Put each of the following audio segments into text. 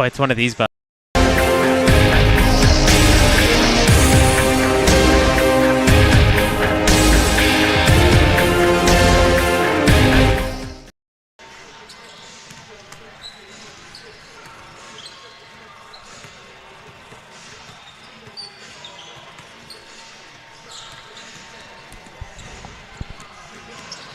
Oh, it's one of these buttons.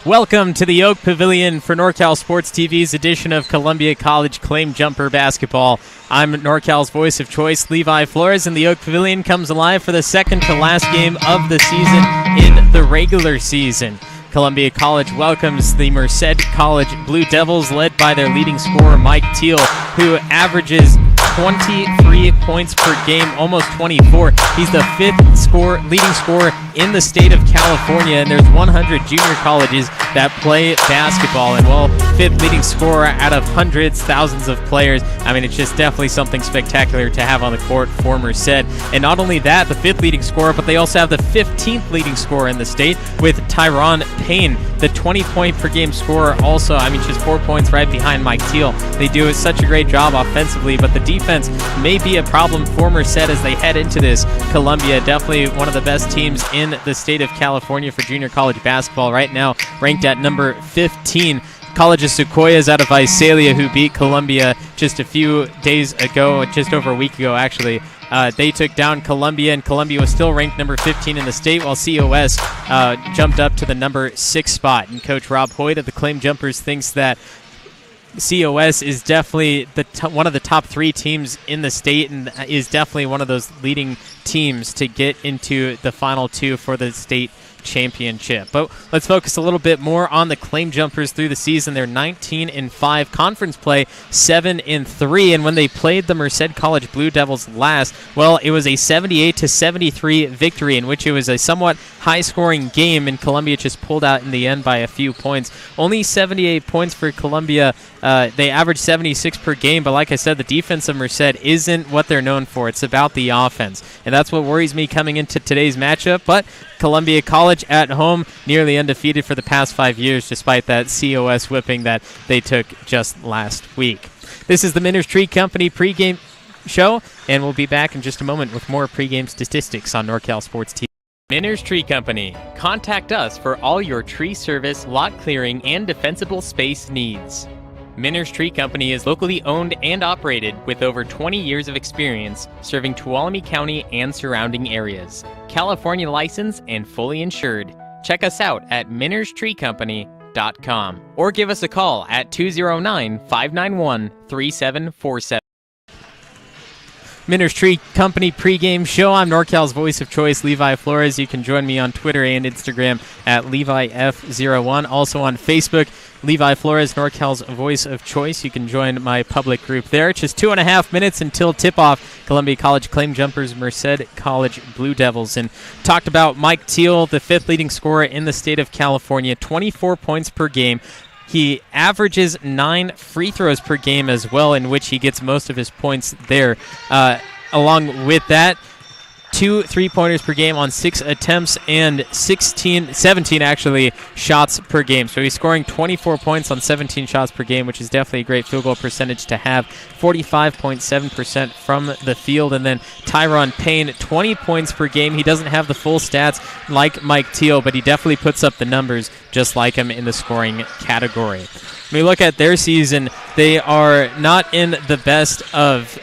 Welcome to the Oak Pavilion for NorCal Sports TV's edition of Columbia College Claim Jumper Basketball. I'm NorCal's voice of choice, Levi Flores, and the Oak Pavilion comes alive for the second to last game of the season in the regular season. Columbia College welcomes the Merced College Blue Devils, led by their leading scorer, Mike Teal, who averages 23 points per game, almost 24. He's the fifth leading scorer in the state of California, and there's 100 junior colleges that play basketball. And, well, fifth leading scorer out of hundreds, thousands of players. I mean, it's just definitely something spectacular to have on the court for Merced. And not only that, the fifth leading scorer, but they also have the 15th leading scorer in the state with Tyron Payne, the 20-point per game scorer also. I mean, just 4 points right behind Mike Teal. They do such a great job offensively, but the defense may be a problem for Merced as they head into this. Columbia, definitely one of the best teams in the state of California for junior college basketball right now, ranked at number 15. College of Sequoias out of Visalia, who beat Columbia just a few days ago, just over a week ago actually. They took down Columbia, and Columbia was still ranked number 15 in the state, while COS jumped up to the number 6 spot. And Coach Rob Hoyt of the Claim Jumpers thinks that COS is definitely one of the top 3 teams in the state, and is definitely one of those leading teams to get into the final 2 for the state championship. But let's focus a little bit more on the Claim Jumpers through the season. They're 19-5 conference play, 7-3, and when they played the Merced College Blue Devils last, well, it was a 78-73 victory, in which it was a somewhat high-scoring game, and Columbia just pulled out in the end by a few points. Only 78 points for Columbia. They average 76 per game, but like I said, the defense of Merced isn't what they're known for. It's about the offense, and that's what worries me coming into today's matchup. But Columbia College at home, nearly undefeated for the past 5 years, despite that COS whipping that they took just last week. This is the Minners Tree Company pregame show, and we'll be back in just a moment with more pregame statistics on NorCal Sports TV. Minners Tree Company. Contact us for all your tree service, lot clearing, and defensible space needs. Minners Tree Company is locally owned and operated with over 20 years of experience serving Tuolumne County and surrounding areas. California licensed and fully insured. Check us out at minnerstreecompany.com or give us a call at 209-591-3747. Miners Tree Company pregame show. I'm NorCal's voice of choice, Levi Flores. You can join me on Twitter and Instagram at LeviF01. Also on Facebook, Levi Flores, NorCal's voice of choice. You can join my public group there. It's just 2.5 minutes until tip-off. Columbia College Claim Jumpers, Merced College Blue Devils. And talked about Mike Teal, the 5th leading scorer in the state of California, 24 points per game. He averages 9 free throws per game as well, in which he gets most of his points there. Along with that, 2 3-pointers per game on 6 attempts and 17 actually shots per game. So he's scoring 24 points on 17 shots per game, which is definitely a great field goal percentage to have. 45.7% from the field. And then Tyron Payne, 20 points per game. He doesn't have the full stats like Mike Teal, but he definitely puts up the numbers just like him in the scoring category. When we look at their season, they are not in the best of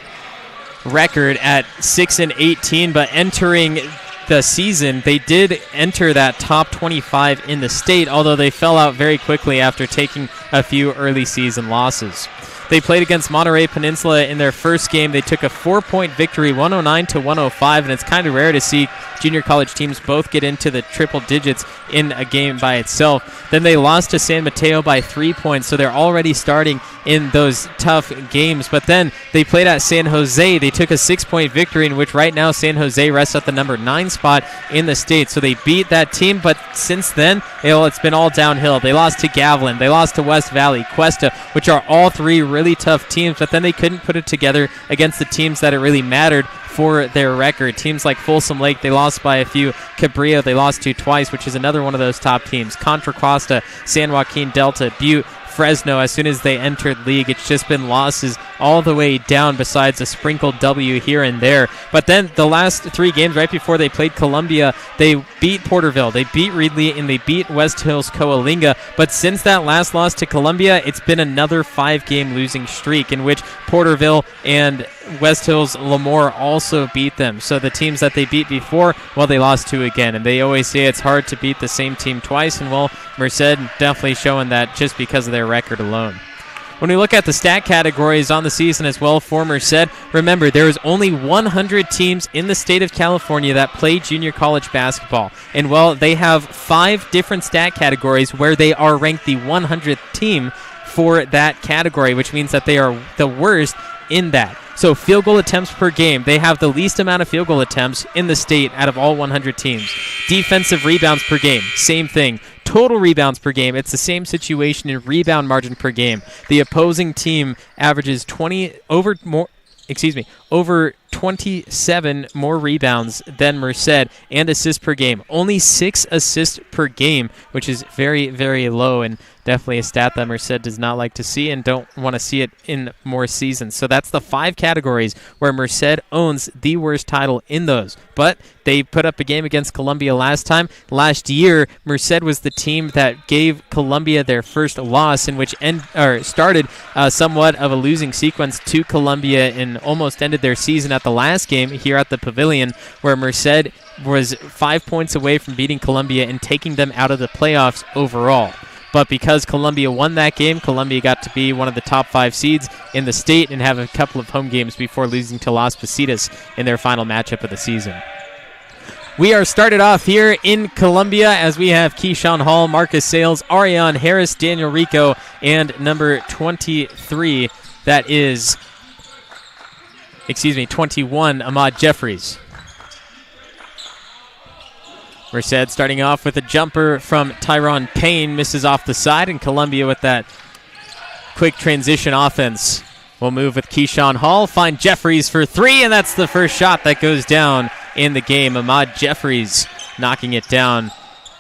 record at 6-18, but entering the season, they did enter that top 25 in the state, although they fell out very quickly after taking a few early season losses. They played against Monterey Peninsula in their first game. They took a 4-point victory, 109-105, and it's kind of rare to see junior college teams both get into the triple digits in a game by itself. Then they lost to San Mateo by 3 points, so they're already starting in those tough games. But then they played at San Jose. They took a 6-point victory, in which right now San Jose rests at the number 9 spot in the state. So they beat that team, but since then, it's been all downhill. They lost to Gavilan. They lost to West Valley, Cuesta, which are all three really tough teams, but then they couldn't put it together against the teams that it really mattered for their record. Teams like Folsom Lake, they lost by a few. Cabrillo, they lost to twice, which is another one of those top teams. Contra Costa, San Joaquin Delta, Butte, Fresno, as soon as they entered league, it's just been losses all the way down besides a sprinkled W here and there. But then the last 3 games right before they played Columbia, they beat Porterville, they beat Reedley, and they beat West Hills Coalinga. But since that last loss to Columbia, it's been another 5-game losing streak in which Porterville and West Hills Lemoore also beat them. So the teams that they beat before, well, they lost to again. And they always say it's hard to beat the same team twice. And, well, Merced definitely showing that just because of their record alone. When we look at the stat categories on the season as well for Merced, remember, there is only 100 teams in the state of California that play junior college basketball. And, well, they have 5 different stat categories where they are ranked the 100th team for that category, which means that they are the worst in that. So field goal attempts per game, they have the least amount of field goal attempts in the state out of all 100 teams. Defensive rebounds per game, same thing. Total rebounds per game, it's the same situation in rebound margin per game. The opposing team averages over 27 more rebounds than Merced, and assists per game. Only 6 assists per game, which is very, very low, and definitely a stat that Merced does not like to see and don't want to see it in more seasons. So that's the 5 categories where Merced owns the worst title in those. But they put up a game against Columbia last time. Last year, Merced was the team that gave Columbia their first loss, in which started somewhat of a losing sequence to Columbia and almost ended their season at the last game here at the Pavilion, where Merced was 5 points away from beating Columbia and taking them out of the playoffs overall. But because Columbia won that game, Columbia got to be one of the top 5 seeds in the state and have a couple of home games before losing to Las Positas in their final matchup of the season. We are started off here in Columbia as we have Keyshawn Hall, Marcus Sales, Ariane Harris, Daniel Rico, and number 23, that is, 21, Ahmad Jeffries. Merced starting off with a jumper from Tyron Payne, misses off the side, and Columbia with that quick transition offense will move with Keyshawn Hall, find Jeffries for 3, and that's the first shot that goes down in the game. Ahmad Jeffries knocking it down.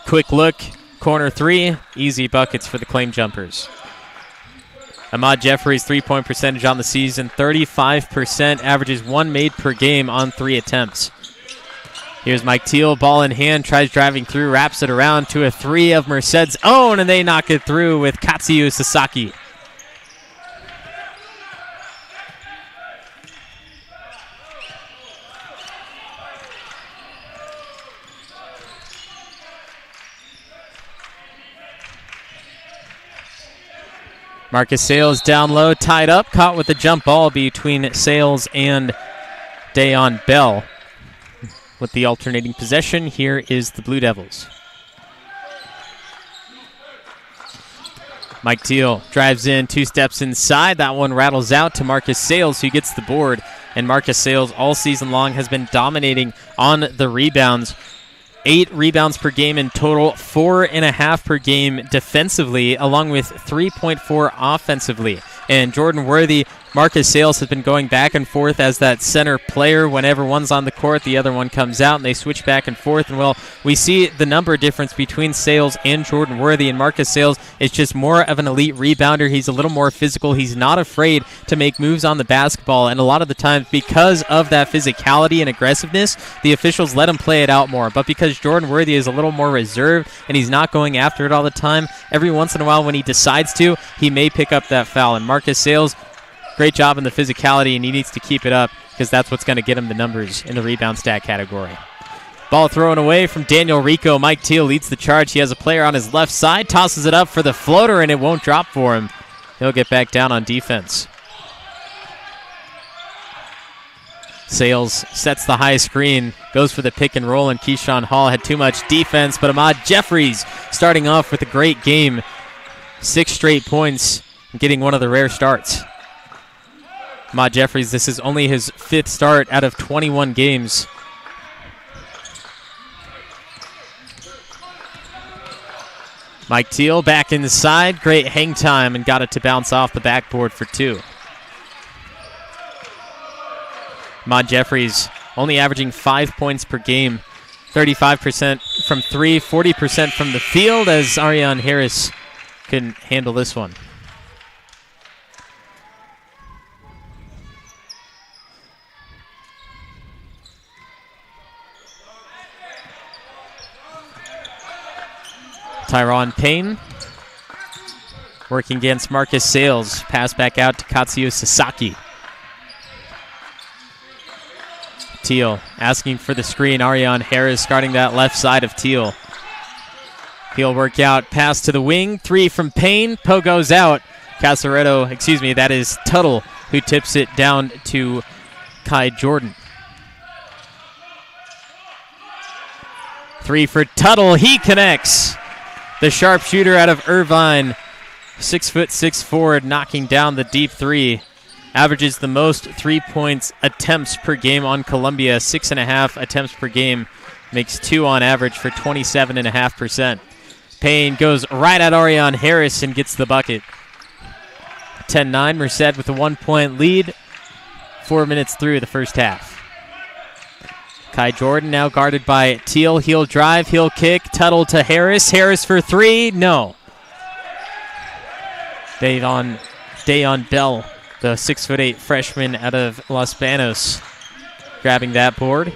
Quick look, corner 3, easy buckets for the Claim Jumpers. Ahmad Jeffries' 3-point percentage on the season, 35%, averages 1 made per game on 3 attempts. Here's Mike Teal, ball in hand, tries driving through, wraps it around to a 3 of Merced's own, and they knock it through with Katsuyu Sasaki. Marcus Sales down low, tied up, caught with the jump ball between Sales and Dayon Bell with the alternating possession. Here is the Blue Devils. Mike Teal drives in, 2 steps inside. That one rattles out to Marcus Sales, who gets the board. And Marcus Sales all season long has been dominating on the rebounds. 8 rebounds per game in total, 4.5 per game defensively, along with 3.4 offensively. And Jordan Worthy, Marcus Sales has been going back and forth as that center player. Whenever one's on the court, the other one comes out, and they switch back and forth. And, well, we see the number difference between Sales and Jordan Worthy. And Marcus Sales is just more of an elite rebounder. He's a little more physical. He's not afraid to make moves on the basketball. And a lot of the times, because of that physicality and aggressiveness, the officials let him play it out more. But because Jordan Worthy is a little more reserved and he's not going after it all the time, every once in a while when he decides to, he may pick up that foul. And Marcus Sales, great job in the physicality, and he needs to keep it up because that's what's going to get him the numbers in the rebound stat category. Ball thrown away from Daniel Rico. Mike Teal leads the charge. He has a player on his left side, tosses it up for the floater, and it won't drop for him. He'll get back down on defense. Sales sets the high screen, goes for the pick and roll, and Keyshawn Hall had too much defense, but Ahmad Jeffries starting off with a great game. 6 straight points, getting one of the rare starts. Ahmad Jeffries, this is only his 5th start out of 21 games. Mike Teal back inside. Great hang time and got it to bounce off the backboard for 2. Ahmad Jeffries only averaging 5 points per game. 35% from 3, 40% from the field as Ariane Harris couldn't handle this one. Tyron Payne working against Marcus Sales. Pass back out to Katsuyo Sasaki. Teal asking for the screen. Ariane Harris guarding that left side of Teal. He'll work out. Pass to the wing. 3 from Payne. Poe goes out. That is Tuttle who tips it down to Kai Jordan. 3 for Tuttle. He connects. The sharpshooter out of Irvine, 6'6" forward, knocking down the deep 3. Averages the most 3-point attempts per game on Columbia, 6.5 attempts per game. Makes 2 on average for 27.5%. Payne goes right at Ariane Harris and gets the bucket. 10-9, Merced with a 1-point lead. 4 minutes through the first half. Kai Jordan now guarded by Teal. He'll drive, he'll kick. Tuttle to Harris. Harris for 3. No. Dayon Bell, the 6'8" freshman out of Los Banos, grabbing that board.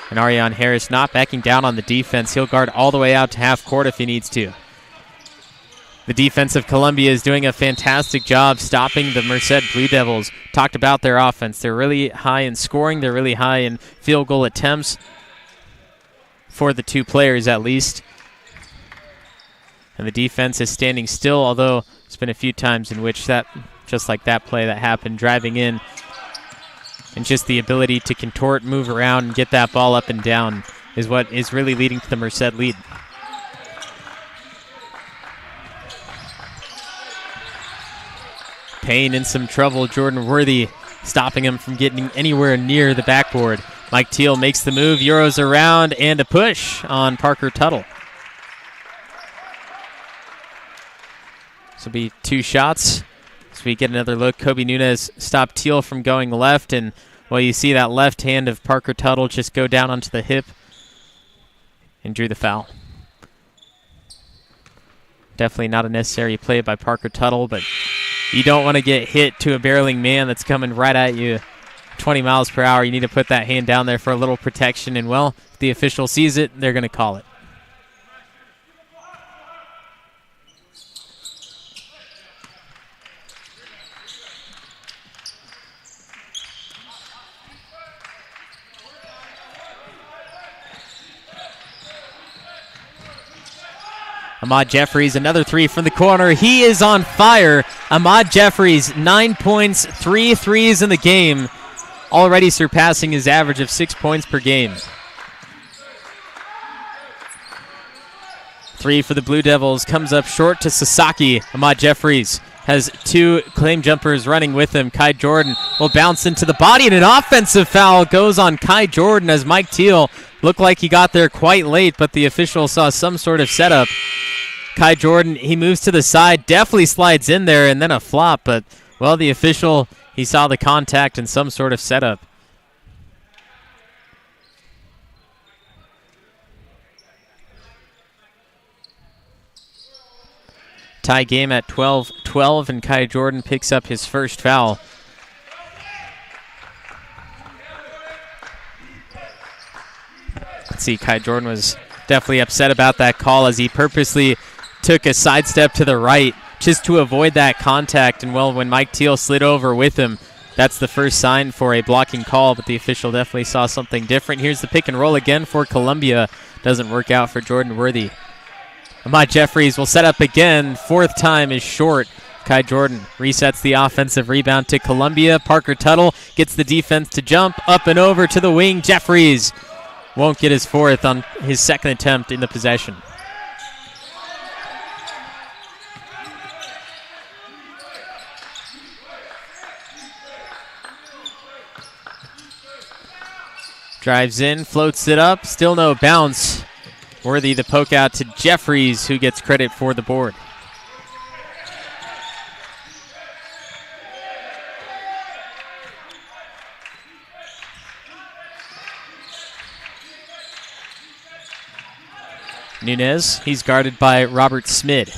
And Ariane Harris not backing down on the defense. He'll guard all the way out to half court if he needs to. The defense of Columbia is doing a fantastic job stopping the Merced Blue Devils. Talked about their offense. They're really high in scoring. They're really high in field goal attempts for the 2 players at least. And the defense is standing still, although it's been a few times in which that, just like that play that happened, driving in, and just the ability to contort, move around, and get that ball up and down is what is really leading to the Merced lead. Payne in some trouble. Jordan Worthy stopping him from getting anywhere near the backboard. Mike Teal makes the move, euros around, and a push on Parker Tuttle. This will be 2 shots. As we get another look, Kobe Nunez stopped Teal from going left, and well, you see that left hand of Parker Tuttle just go down onto the hip and drew the foul. Definitely not a necessary play by Parker Tuttle, but you don't want to get hit to a barreling man that's coming right at you 20 miles per hour. You need to put that hand down there for a little protection, and, well, if the official sees it, they're going to call it. Ahmad Jeffries, another three from the corner. He is on fire. Ahmad Jeffries, 9 points, 3 threes in the game, already surpassing his average of 6 points per game. Three for the Blue Devils, comes up short to Sasaki. Ahmad Jeffries has two claim jumpers running with him. Kai Jordan will bounce into the body, and an offensive foul goes on Kai Jordan as Mike Teal looked like he got there quite late, but the official saw some sort of setup. Kai Jordan, he moves to the side, definitely slides in there, and then a flop, but, well, the official, he saw the contact and some sort of setup. Tie game at 12-12, and Kai Jordan picks up his first foul. Let's see, Kai Jordan was definitely upset about that call as he purposely took a sidestep to the right just to avoid that contact. And, well, when Mike Teal slid over with him, that's the first sign for a blocking call, but the official definitely saw something different. Here's the pick and roll again for Columbia. Doesn't work out for Jordan Worthy. Ahmad Jeffries will set up again. Fourth time is short. Kai Jordan resets the offensive rebound to Columbia. Parker Tuttle gets the defense to jump up and over to the wing. Jeffries won't get his fourth on his second attempt in the possession. Drives in, floats it up, still no bounce. Worthy the poke out to Jeffries, who gets credit for the board. Nunez, he's guarded by Robert Smid.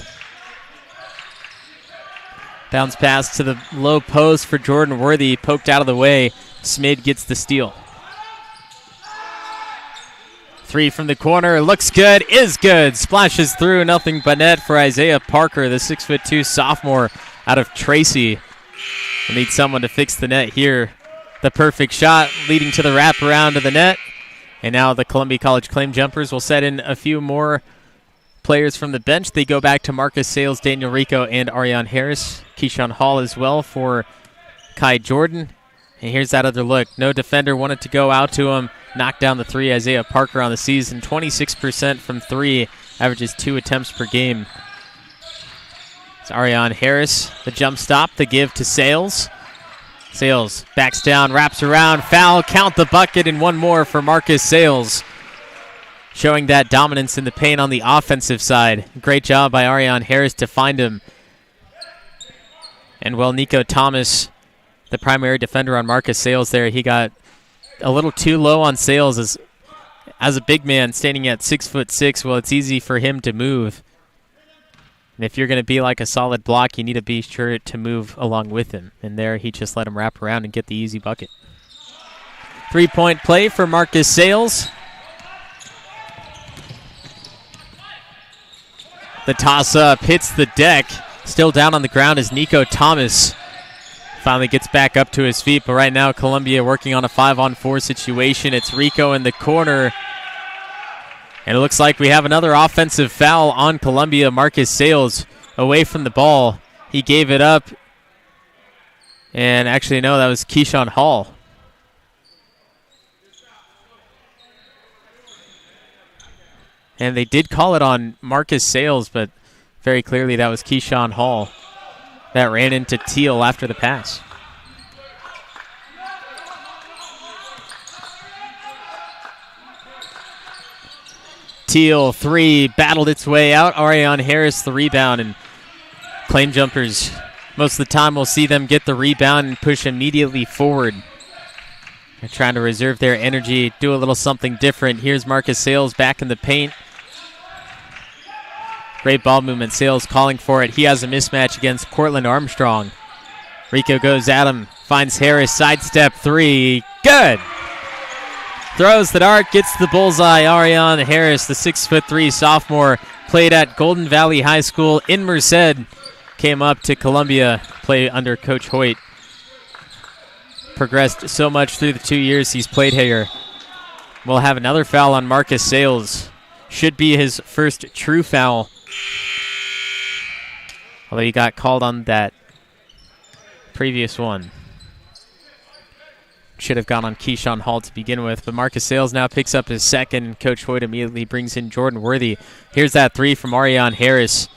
Bounce pass to the low post for Jordan Worthy, poked out of the way. Smid gets the steal. Three from the corner, looks good, is good. Splashes through, nothing but net for Isaiah Parker, the 6'2" sophomore out of Tracy. We'll need someone to fix the net here. The perfect shot leading to the wraparound of the net. And now the Columbia College Claim Jumpers will set in a few more players from the bench. They go back to Marcus Sales, Daniel Rico, and Ariane Harris. Keyshawn Hall as well for Kai Jordan. And here's that other look. No defender wanted to go out to him. Knocked down the three. Isaiah Parker on the season, 26% from three, averages 2 attempts per game. It's Ariane Harris, the jump stop, the give to Sales. Sales backs down, wraps around, foul, count the bucket, and one more for Marcus Sales. Showing that dominance in the paint on the offensive side. Great job by Ariane Harris to find him. And, well, Nico Thomas, the primary defender on Marcus Sales there, he got a little too low on Sales as a big man standing at 6'6". Well, it's easy for him to move. And if you're going to be like a solid block, you need to be sure to move along with him. And there he just let him wrap around and get the easy bucket. 3-point play for Marcus Sales. The toss-up hits the deck. Still down on the ground is Nico Thomas. Finally gets back up to his feet, but right now Columbia working on a 5-on-4 situation. It's Rico in the corner. And it looks like we have another offensive foul on Columbia. Marcus Sales away from the ball. He gave it up. And actually, no, that was Keyshawn Hall. And they did call it on Marcus Sales, but very clearly that was Keyshawn Hall that ran into Teal after the pass. Teal, three, battled its way out. Ariane Harris, the rebound, and Claim Jumpers, most of the time we'll see them get the rebound and push immediately forward. They're trying to reserve their energy, do a little something different. Here's Marcus Sales back in the paint. Great ball movement. Sales calling for it. He has a mismatch against Cortland Armstrong. Rico goes at him, finds Harris, sidestep three. Good! Throws the dart, gets the bullseye. Ariane Harris, the 6'3" sophomore, played at Golden Valley High School in Merced. Came up to Columbia, play under Coach Hoyt. Progressed so much through the 2 years he's played here. We'll have another foul on Marcus Sales. Should be his first true foul. Although he got called on that previous one. Should have gone on Keyshawn Hall to begin with, but Marcus Sales now picks up his second. Coach Hoyt immediately brings in Jordan Worthy. Here's that three from Ariane Harris.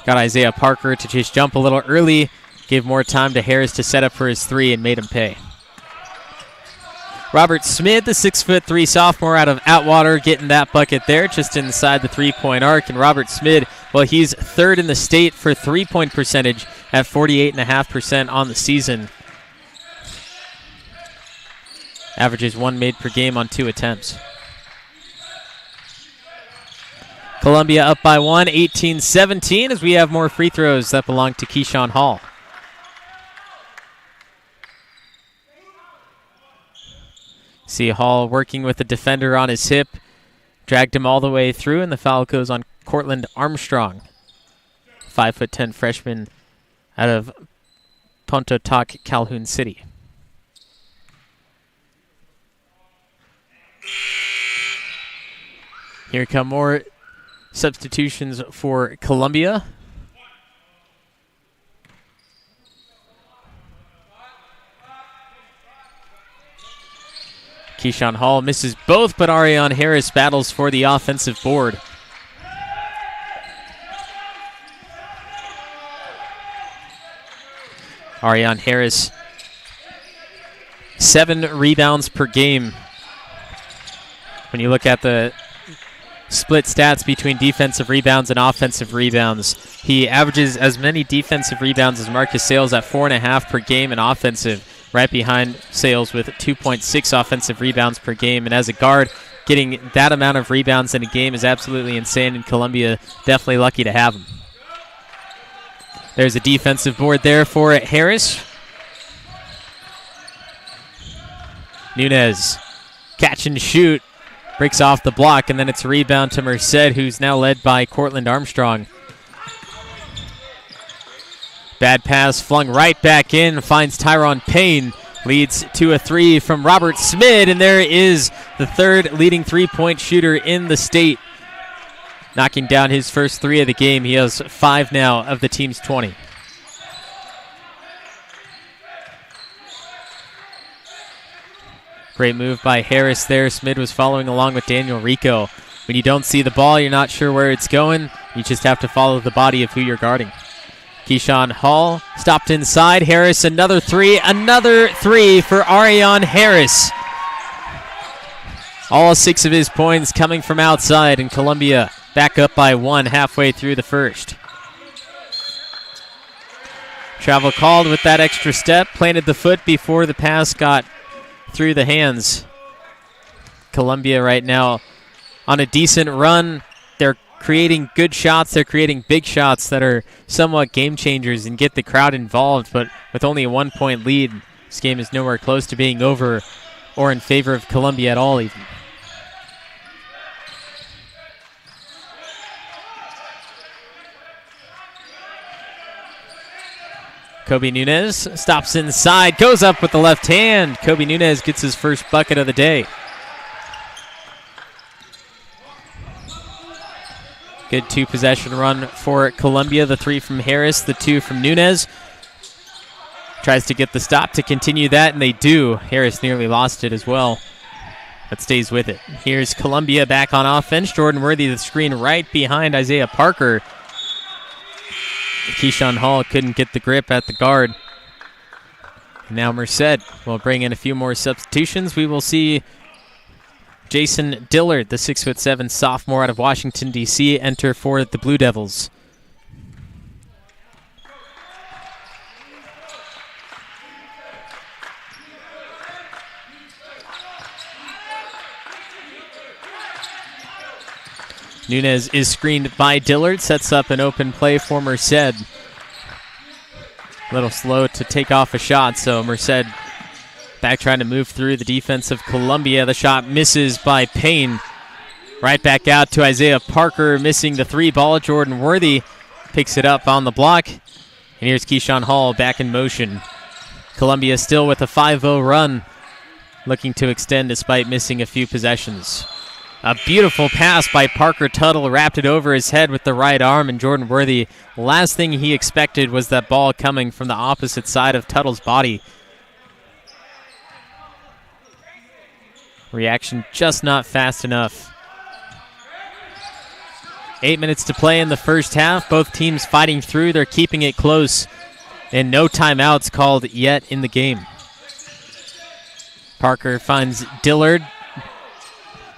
Got Isaiah Parker to just jump a little early, gave more time to Harris to set up for his three and made him pay. Robert Smith, the 6'3" sophomore out of Atwater, getting that bucket there just inside the three-point arc. And Robert Smith, well, he's third in the state for three-point percentage at 48.5% on the season. Averages one made per game on 2 attempts. Columbia up by 1, 18-17, as we have more free throws that belong to Keyshawn Hall. See Hall working with the defender on his hip. Dragged him all the way through, and the foul goes on Cortland Armstrong. 5'10" freshman out of Pontotoc, Calhoun City. Here come more substitutions for Columbia. Keyshawn Hall misses both, but Ariane Harris battles for the offensive board. Ariane Harris, 7 rebounds per game. When you look at the split stats between defensive rebounds and offensive rebounds, he averages as many defensive rebounds as Marcus Sales at 4.5 per game, and offensive right behind Sales with 2.6 offensive rebounds per game. And as a guard, getting that amount of rebounds in a game is absolutely insane, and Columbia definitely lucky to have him. There's a defensive board there for Harris. Nunez, catch and shoot. Breaks off the block, and then it's a rebound to Merced, who's now led by Cortland Armstrong. Bad pass flung right back in, finds Tyron Payne. Leads to a three from Robert Smith, and there is the third leading three-point shooter in the state. Knocking down his first three of the game. He has 5 now of the team's 20. Great move by Harris there. Smith was following along with Daniel Rico. When you don't see the ball, you're not sure where it's going. You just have to follow the body of who you're guarding. Keyshawn Hall stopped inside. Harris, another three for Ariane Harris. All 6 of his points coming from outside, and Columbia back up by 1 halfway through the first. Travel called with that extra step, planted the foot before the pass got through the hands. Columbia right now on a decent run. They're creating good shots. They're creating big shots that are somewhat game changers and get the crowd involved, but with only a 1-point lead, this game is nowhere close to being over or in favor of Columbia at all even. Kobe Nunez stops inside, goes up with the left hand. Kobe Nunez gets his first bucket of the day. Good 2-possession run for Columbia. The 3 from Harris, the 2 from Nunez. Tries to get the stop to continue that, and they do. Harris nearly lost it as well, but stays with it. Here's Columbia back on offense. Jordan Worthy, the screen right behind Isaiah Parker. Keyshawn Hall couldn't get the grip at the guard. Now Merced will bring in a few more substitutions. We will see Jason Dillard, the 6'7" sophomore out of Washington, D.C., enter for the Blue Devils. Nunez is screened by Dillard, sets up an open play for Merced. A little slow to take off a shot, so Merced back trying to move through the defense of Columbia. The shot misses by Payne. Right back out to Isaiah Parker, missing the 3 ball. Jordan Worthy picks it up on the block. And here's Keyshawn Hall back in motion. Columbia still with a 5-0 run, looking to extend despite missing a few possessions. A beautiful pass by Parker Tuttle, wrapped it over his head with the right arm, and Jordan Worthy, last thing he expected was that ball coming from the opposite side of Tuttle's body. Reaction just not fast enough. 8 minutes to play in the first half. Both teams fighting through. They're keeping it close, and no timeouts called yet in the game. Parker finds Dillard.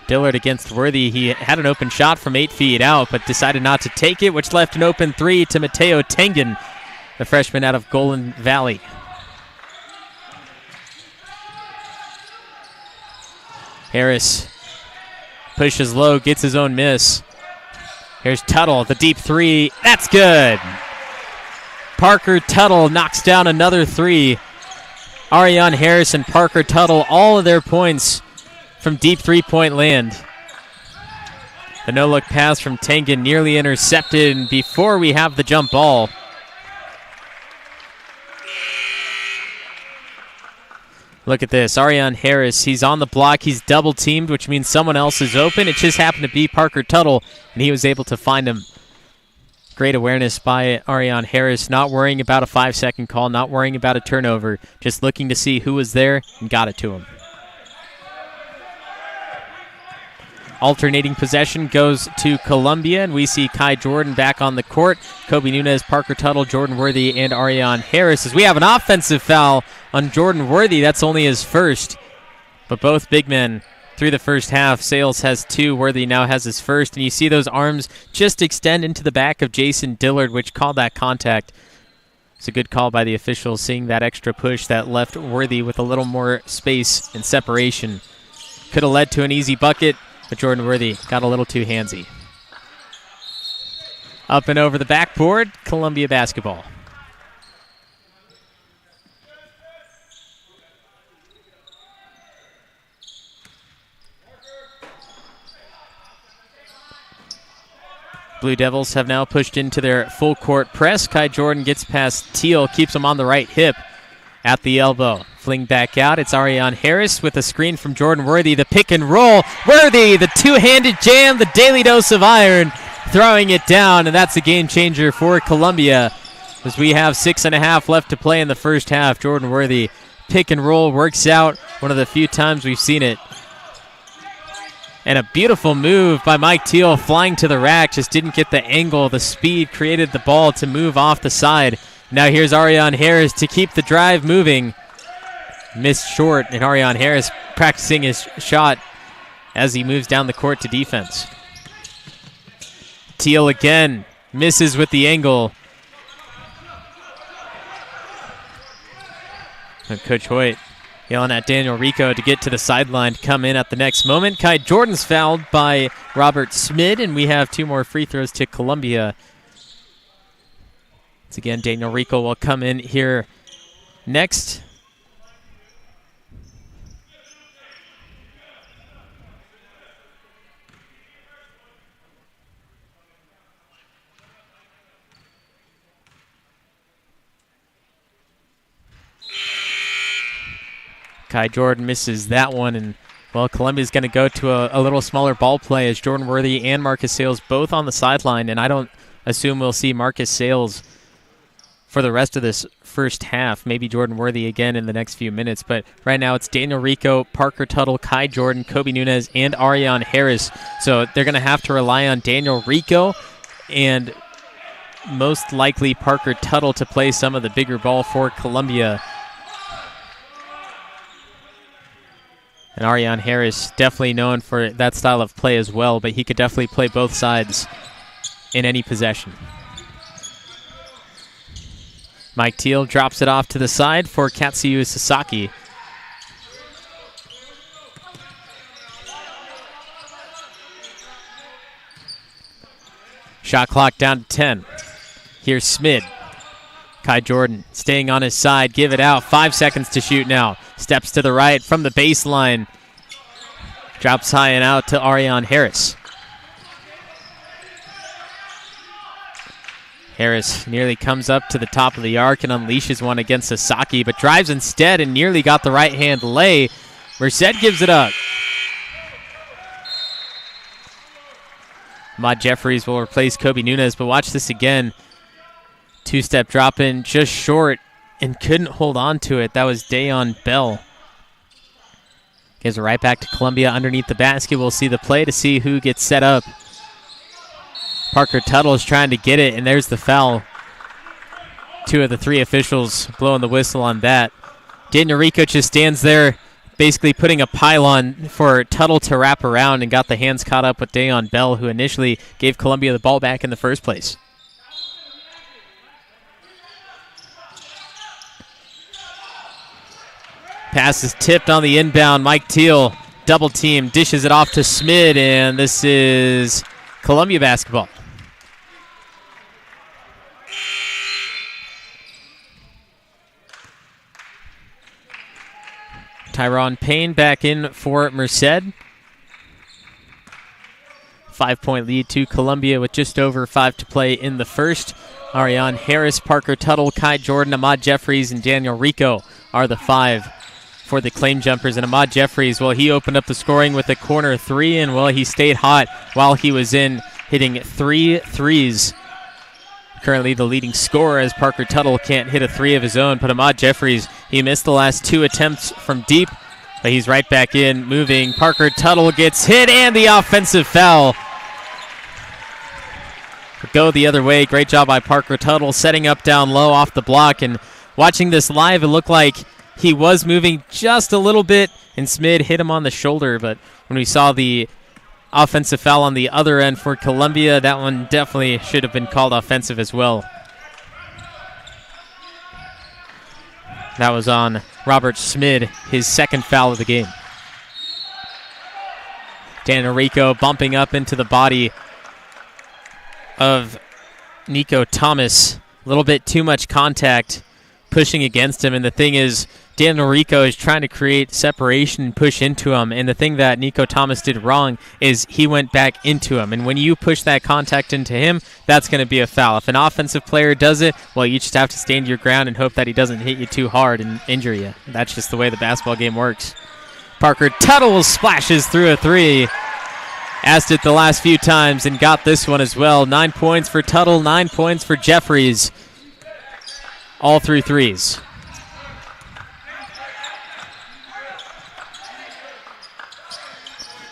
Dillard against Worthy. He had an open shot from 8 feet out, but decided not to take it, which left an open three to Mateo Tengen, the freshman out of Golden Valley. Harris pushes low, gets his own miss. Here's Tuttle, the deep three. That's good. Parker Tuttle knocks down another three. Ariane Harris and Parker Tuttle, all of their points from deep three-point land. The no-look pass from Tengen nearly intercepted, and before we have the jump ball. Look at this, Ariane Harris, he's on the block, he's double-teamed, which means someone else is open. It just happened to be Parker Tuttle, and he was able to find him. Great awareness by Ariane Harris, not worrying about a 5-second call, not worrying about a turnover, just looking to see who was there and got it to him. Alternating possession goes to Columbia, and we see Kai Jordan back on the court. Kobe Nunez, Parker Tuttle, Jordan Worthy, and Ariane Harris. As we have an offensive foul on Jordan Worthy, that's only his first. But both big men through the first half. Sales has 2, Worthy now has his first. And you see those arms just extend into the back of Jason Dillard, which called that contact. It's a good call by the officials, seeing that extra push that left Worthy with a little more space and separation. Could have led to an easy bucket, but Jordan Worthy got a little too handsy. Up and over the backboard, Columbia basketball. Blue Devils have now pushed into their full court press. Kai Jordan gets past Teal, keeps him on the right hip at the elbow. Fling back out. It's Ariane Harris with a screen from Jordan Worthy. The pick and roll. Worthy, the two-handed jam, the daily dose of iron, throwing it down, and that's a game changer for Columbia as we have 6.5 left to play in the first half. Jordan Worthy, pick and roll, works out. One of the few times we've seen it. And a beautiful move by Mike Teal, flying to the rack, just didn't get the angle. The speed created the ball to move off the side. Now here's Ariane Harris to keep the drive moving. Missed short, and Ariane Harris practicing his shot as he moves down the court to defense. Teal again, misses with the angle. And Coach Hoyt yelling at Daniel Rico to get to the sideline to come in at the next moment. Kai Jordan's fouled by Robert Smid, and we have 2 more free throws to Columbia. Once again, Daniel Rico will come in here next. Kai Jordan misses that one, and, well, Columbia's going to go to a little smaller ball play as Jordan Worthy and Marcus Sales both on the sideline, and I don't assume we'll see Marcus Sales for the rest of this first half. Maybe Jordan Worthy again in the next few minutes, but right now it's Daniel Rico, Parker Tuttle, Kai Jordan, Kobe Nunez, and Ariane Harris. So they're going to have to rely on Daniel Rico and most likely Parker Tuttle to play some of the bigger ball for Columbia. And Ariane Harris, definitely known for that style of play as well, but he could definitely play both sides in any possession. Mike Teal drops it off to the side for Katsuyu Sasaki. Shot clock down to 10. Here's Smid. Kai Jordan staying on his side, give it out. 5 seconds to shoot now. Steps to the right from the baseline. Drops high and out to Ariane Harris. Harris nearly comes up to the top of the arc and unleashes one against Sasaki, but drives instead and nearly got the right-hand lay. Merced gives it up. Ahmad Jeffries will replace Kobe Nunes, but watch this again. Two-step drop in just short and couldn't hold on to it. That was Dayon Bell. Gives it right back to Columbia underneath the basket. We'll see the play to see who gets set up. Parker Tuttle is trying to get it, and there's the foul. Two of the three officials blowing the whistle on that. Daniel Rico just stands there basically putting a pylon for Tuttle to wrap around and got the hands caught up with Dayon Bell, who initially gave Columbia the ball back in the first place. Pass is tipped on the inbound. Mike Teal, double team, dishes it off to Smid, and this is Columbia basketball. Tyron Payne back in for Merced. 5-point lead to Columbia with just over 5 to play in the first. Ariane Harris, Parker Tuttle, Kai Jordan, Ahmad Jeffries, and Daniel Rico are the 5 for the Claim Jumpers. And Ahmad Jeffries, well, he opened up the scoring with a corner 3, and, well, he stayed hot while he was in, hitting 3 threes. Currently the leading scorer, as Parker Tuttle can't hit a 3 of his own. But Ahmad Jeffries, he missed the last 2 attempts from deep, but he's right back in, moving. Parker Tuttle gets hit, and the offensive foul. Go the other way. Great job by Parker Tuttle, setting up down low off the block. And watching this live, it looked like he was moving just a little bit, and Smid hit him on the shoulder. But when we saw the offensive foul on the other end for Columbia, that one definitely should have been called offensive as well. That was on Robert Smid, his second foul of the game. Daniel Rico bumping up into the body of Nico Thomas. A little bit too much contact pushing against him, and the thing is, Daniel Rico is trying to create separation and push into him, and the thing that Nico Thomas did wrong is he went back into him, and when you push that contact into him, that's going to be a foul. If an offensive player does it, well, you just have to stand your ground and hope that he doesn't hit you too hard and injure you. That's just the way the basketball game works. Parker Tuttle splashes through a 3. Asked it the last few times and got this one as well. 9 points for Tuttle, 9 points for Jeffries. All through threes.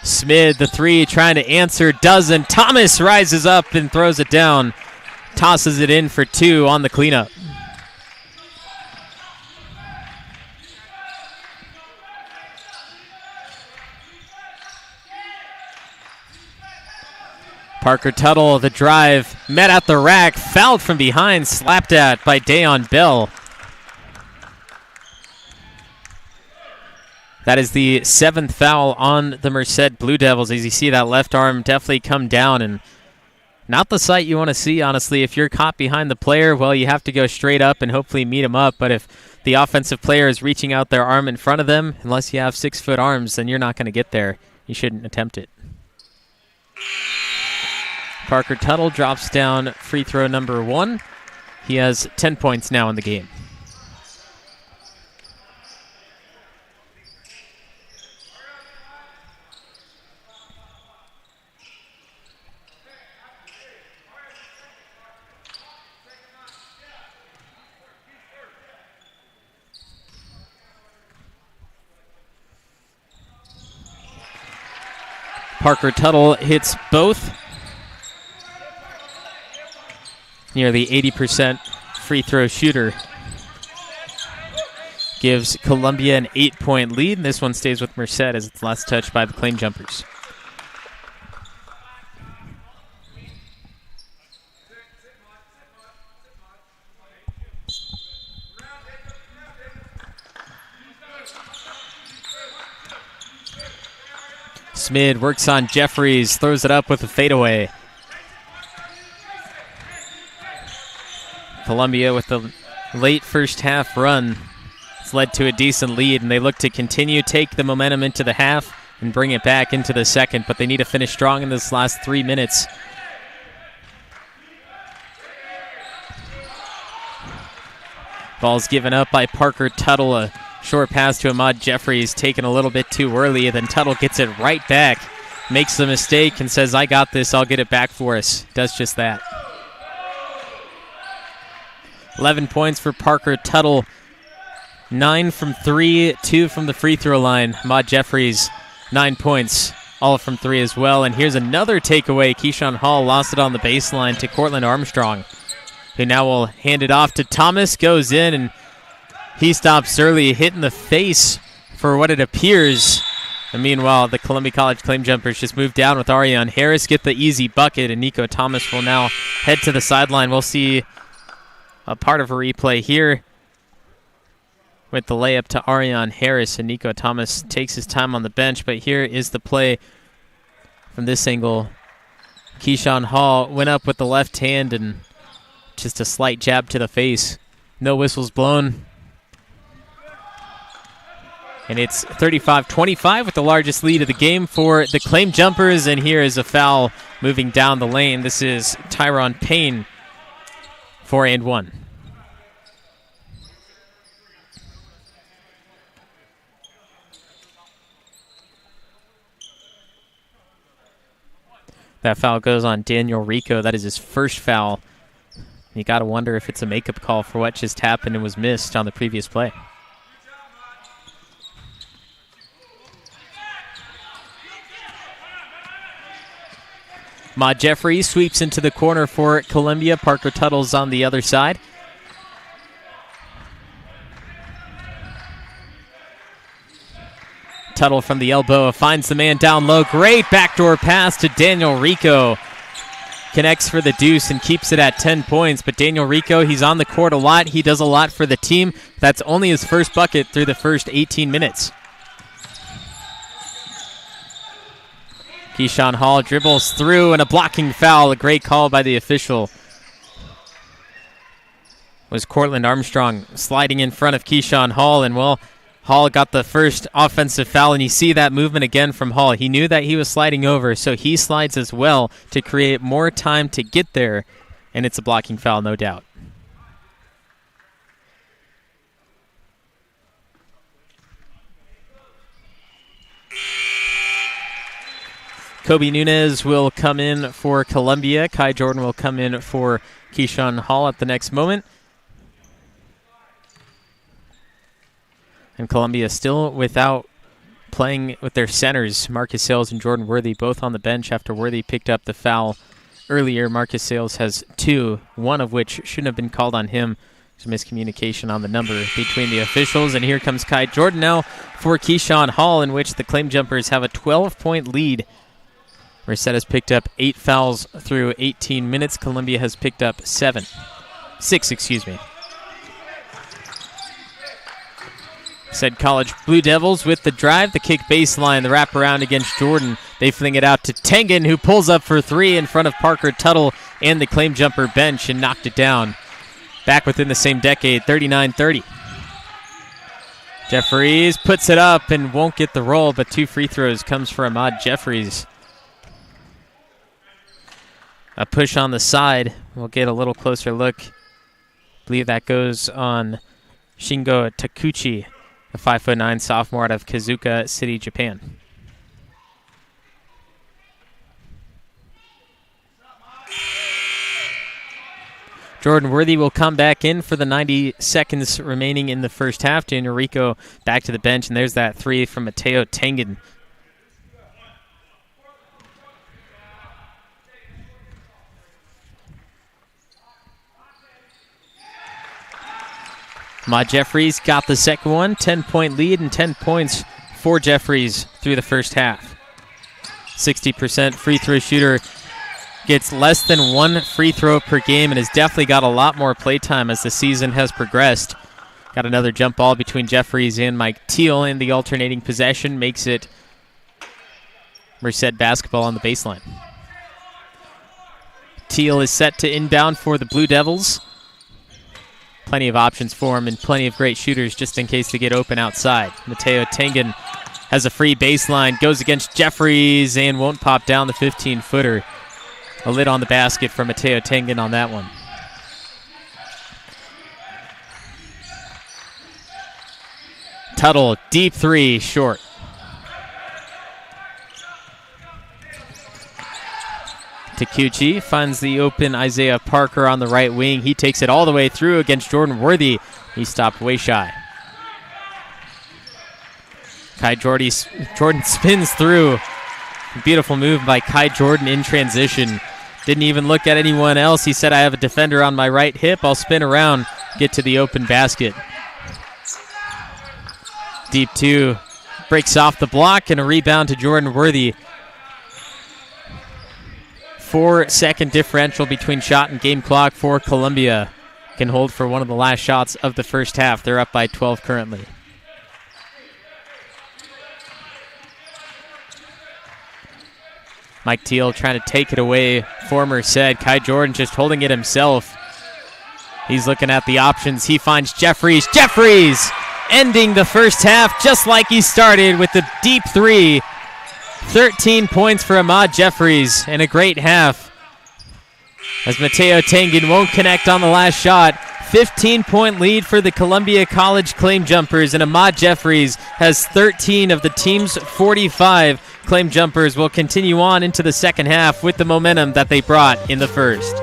Smid, the 3, trying to answer, doesn't. Thomas rises up and throws it down. Tosses it in for 2 on the cleanup. Parker Tuttle, the drive, met at the rack, fouled from behind, slapped at by Dayon Bell. That is the 7th foul on the Merced Blue Devils. As you see that left arm definitely come down, and not the sight you want to see, honestly. If you're caught behind the player, well, you have to go straight up and hopefully meet him up. But if the offensive player is reaching out their arm in front of them, unless you have 6-foot arms, then you're not going to get there. You shouldn't attempt it. Parker Tuttle drops down free throw number 1. He has 10 points now in the game. Parker Tuttle hits both. Nearly 80% free throw shooter. Gives Columbia an 8-point lead. This one stays with Merced as it's last touched by the Claim Jumpers. Smid works on Jeffries, throws it up with a fadeaway. Columbia with the late first half run. It's led to a decent lead, and they look to continue, take the momentum into the half, and bring it back into the second, but they need to finish strong in this last 3 minutes. Ball's given up by Parker Tuttle. A short pass to Ahmad Jeffries, taken a little bit too early, and then Tuttle gets it right back makes the mistake and says, I got this, I'll get it back for us. Does just that. 11 points for Parker Tuttle. 9 from 3, 2 from the free throw line. Ahmad Jeffries, 9 points, all from 3 as well. And here's another takeaway. Keyshawn Hall lost it on the baseline to Cortland Armstrong, who now will hand it off to Thomas. Goes in, and he stops early, hit in the face for what it appears. And meanwhile, the Columbia College Claim Jumpers just move down with Ariane Harris, get the easy bucket, and Nico Thomas will now head to the sideline. We'll see a part of a replay here with the layup to Ariane Harris, and Nico Thomas takes his time on the bench. But here is the play from this angle. Keyshawn Hall went up with the left hand and just a slight jab to the face. No whistles blown. And it's 35-25 with the largest lead of the game for the Claim Jumpers. And here is a foul moving down the lane. This is Tyron Payne, 4-1. That foul goes on Daniel Rico. That is his first foul. You got to wonder if it's a makeup call for what just happened and was missed on the previous play. Ma Jeffries sweeps into the corner for Columbia. Parker Tuttle's on the other side. Tuttle from the elbow finds the man down low. Great backdoor pass to Daniel Rico. Connects for the deuce and keeps it at 10 points. But Daniel Rico, he's on the court a lot. He does a lot for the team. That's only his first bucket through the first 18 minutes. Keyshawn Hall dribbles through, and a blocking foul. A great call by the official. Was Cortland Armstrong sliding in front of Keyshawn Hall, and well, Hall got the first offensive foul, and you see that movement again from Hall. He knew that he was sliding over, so he slides as well to create more time to get there, and it's a blocking foul, no doubt. Kobe Nunez will come in for Columbia. Kai Jordan will come in for Keyshawn Hall at the next moment. And Columbia still without playing with their centers, Marcus Sales and Jordan Worthy, both on the bench after Worthy picked up the foul earlier. Marcus Sales has 2, one of which shouldn't have been called on him. There's miscommunication on the number between the officials. And here comes Kai Jordan now for Keyshawn Hall, in which the Claim Jumpers have a 12-point lead. Merced has picked up 8 fouls through 18 minutes. Columbia has picked up 6, excuse me. Said College Blue Devils with the drive, the kick baseline, the wraparound against Jordan. They fling it out to Tengen, who pulls up for 3 in front of Parker Tuttle and the Claim Jumper bench and knocked it down. Back within the same decade, 39-30. Jeffries puts it up and won't get the roll, but 2 free throws comes for Ahmad Jeffries. A push on the side. We'll get a little closer look. I believe that goes on Shingo Takuchi, a 5'9" sophomore out of Kazuka City, Japan. Jordan Worthy will come back in for the 90 seconds remaining in the first half. Daniel Rico back to the bench, and there's that 3 from Mateo Tengen. Ma Jeffries got the second one, 10-point lead and 10 points for Jeffries through the first half. 60% free throw shooter, gets less than 1 free throw per game and has definitely got a lot more play time as the season has progressed. Got another jump ball between Jeffries and Mike Teal in the alternating possession, makes it Merced basketball on the baseline. Teal is set to inbound for the Blue Devils. Plenty of options for him and plenty of great shooters just in case they get open outside. Mateo Tengen has a free baseline, goes against Jeffries and won't pop down the 15-footer. A lid on the basket for Mateo Tengen on that one. Tuttle, deep 3, short. Takuchi finds the open Isaiah Parker on the right wing. He takes it all the way through against Jordan Worthy. He stopped way shy. Jordan spins through. Beautiful move by Kai Jordan in transition. Didn't even look at anyone else. He said, I have a defender on my right hip. I'll spin around, get to the open basket. Deep two. Breaks off the block and a rebound to Jordan Worthy. 4-second differential between shot and game clock for Columbia. Can hold for one of the last shots of the first half. They're up by 12 currently. Mike Teal trying to take it away for Merced. Kai Jordan just holding it himself. He's looking at the options. He finds Jeffries. Jeffries ending the first half just like he started with the deep three. 13 points for Ahmad Jeffries and a great half. As Mateo Tangen won't connect on the last shot. 15-point lead for the Columbia College Claim Jumpers, and Ahmad Jeffries has 13 of the team's 45. Claim Jumpers will continue on into the second half with the momentum that they brought in the first.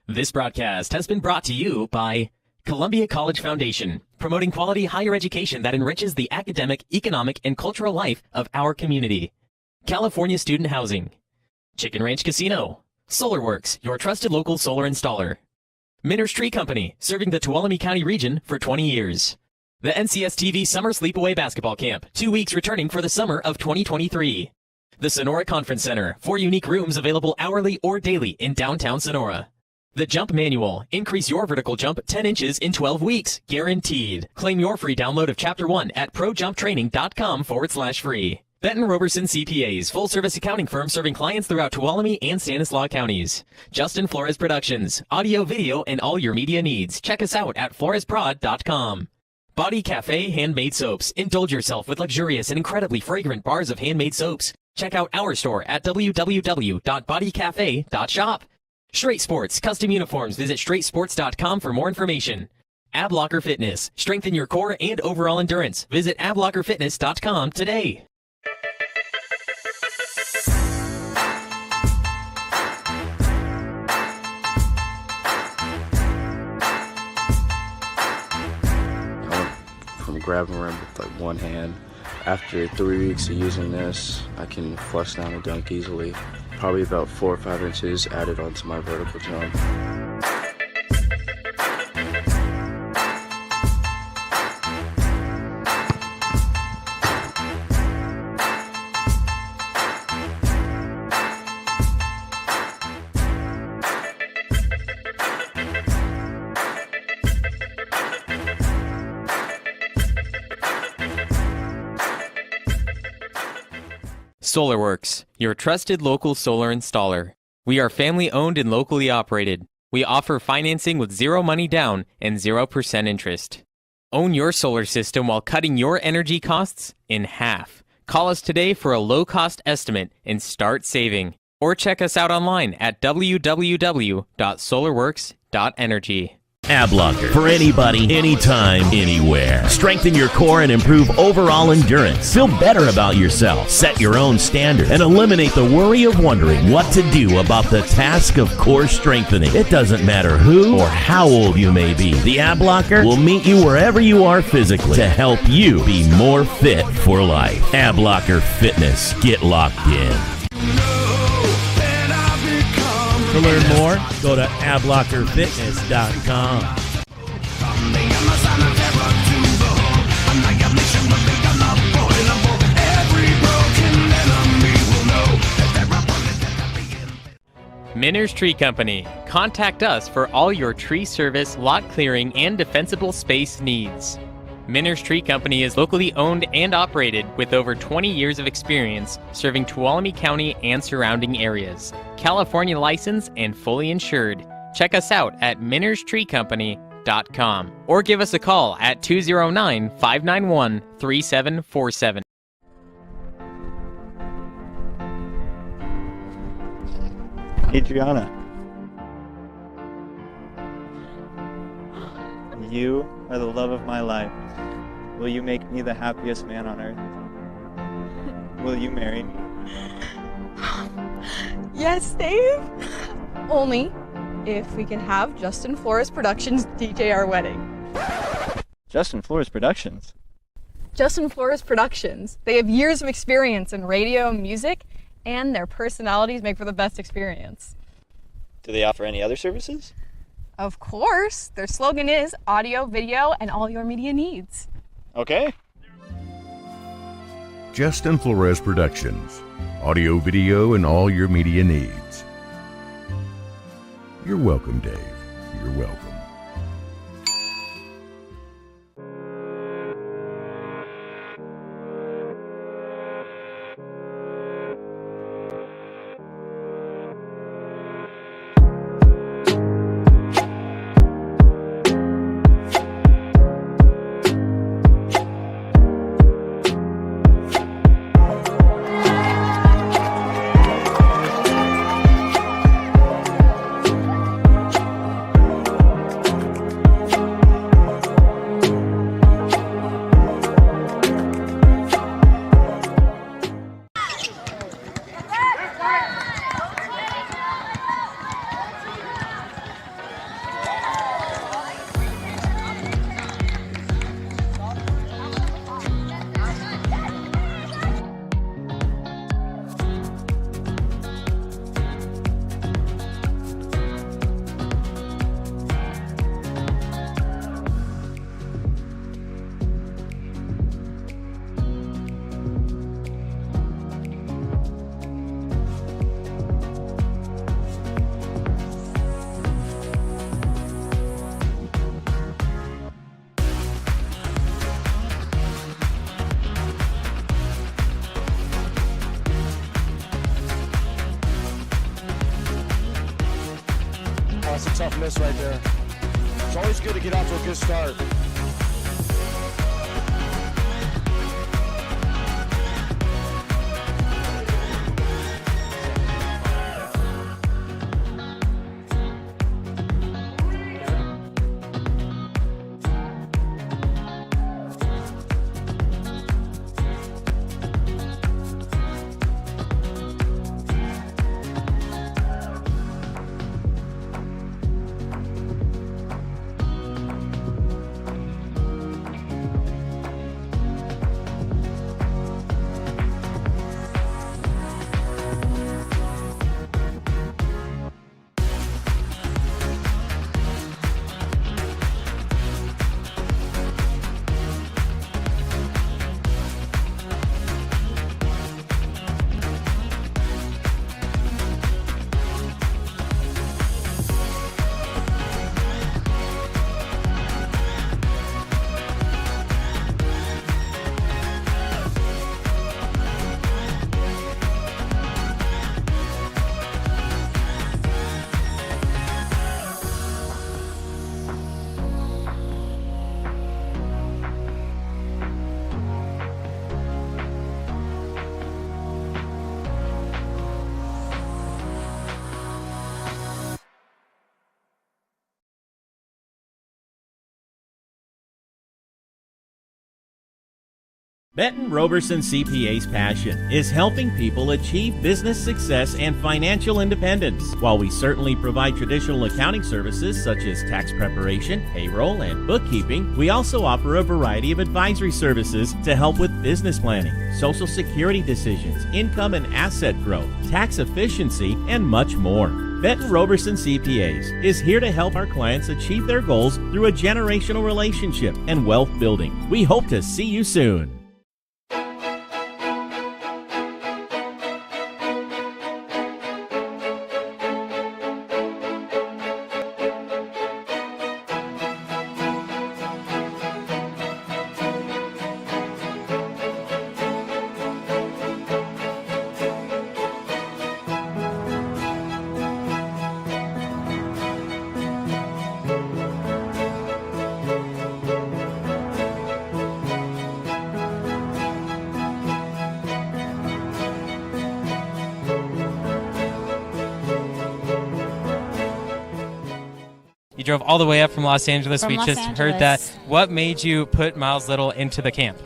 This broadcast has been brought to you by Columbia College Foundation, promoting quality higher education that enriches the academic, economic, and cultural life of our community. California Student Housing, Chicken Ranch Casino, SolarWorks, your trusted local solar installer. Merced Tree Company, serving the Tuolumne County region for 20 years. The NCS-TV Summer Sleepaway Basketball Camp, 2 weeks returning for the summer of 2023. The Sonora Conference Center, 4 unique rooms available hourly or daily in downtown Sonora. The Jump Manual, increase your vertical jump 10 inches in 12 weeks, guaranteed. Claim your free download of Chapter 1 at projumptraining.com/free. Benton Roberson CPAs, full-service accounting firm serving clients throughout Tuolumne and Stanislaus counties. Justin Flores Productions, audio, video, and all your media needs. Check us out at floresprod.com. Body Cafe Handmade Soaps. Indulge yourself with luxurious and incredibly fragrant bars of handmade soaps. Check out our store at www.bodycafe.shop. Straight Sports, custom uniforms. Visit straightsports.com for more information. AbLocker Fitness, strengthen your core and overall endurance. Visit ablockerfitness.com today. From grabbing rim with like one hand. After 3 weeks of using this, I can flush down a dunk easily. Probably about 4 or 5 inches added onto my vertical jump. SolarWorks, your trusted local solar installer. We are family owned and locally operated. We offer financing with 0 money down and 0% interest. Own your solar system while cutting your energy costs in half. Call us today for a low-cost estimate and start saving. Or check us out online at www.solarworks.energy. AbLocker, for anybody, anytime, anywhere. Strengthen your core and improve overall endurance. Feel better about yourself. Set your own standard and eliminate the worry of wondering what to do about the task of core strengthening. It doesn't matter who or how old you may be. The AbLocker will meet you wherever you are physically to help you be more fit for life. AbLocker Fitness. Get locked in. To learn more, go to ablockerfitness.com. Merced Tree Company. Contact us for all your tree service, lot clearing, and defensible space needs. Merced Tree Company is locally owned and operated with over 20 years of experience serving Tuolumne County and surrounding areas. California licensed and fully insured. Check us out at minerstreecompany.com or give us a call at 209-591-3747. Adriana. You are the love of my life. Will you make me the happiest man on earth? Will you marry me? Yes, Dave. Only if we can have Justin Flores Productions DJ our wedding. Justin Flores Productions? Justin Flores Productions. They have years of experience in radio and music, and their personalities make for the best experience. Do they offer any other services? Of course. Their slogan is audio, video, and all your media needs. Okay. Justin Flores Productions. Audio, video, and all your media needs. You're welcome, Dave. You're welcome. That's a tough miss right there. It's always good to get off to a good start. Benton Roberson CPA's passion is helping people achieve business success and financial independence. While we certainly provide traditional accounting services such as tax preparation, payroll, and bookkeeping, we also offer a variety of advisory services to help with business planning, social security decisions, income and asset growth, tax efficiency, and much more. Benton Roberson CPAs is here to help our clients achieve their goals through a generational relationship and wealth building. We hope to see you soon. You drove all the way up from Los Angeles. From We Los just Angeles. heard that. What made you put Miles Little into the camp?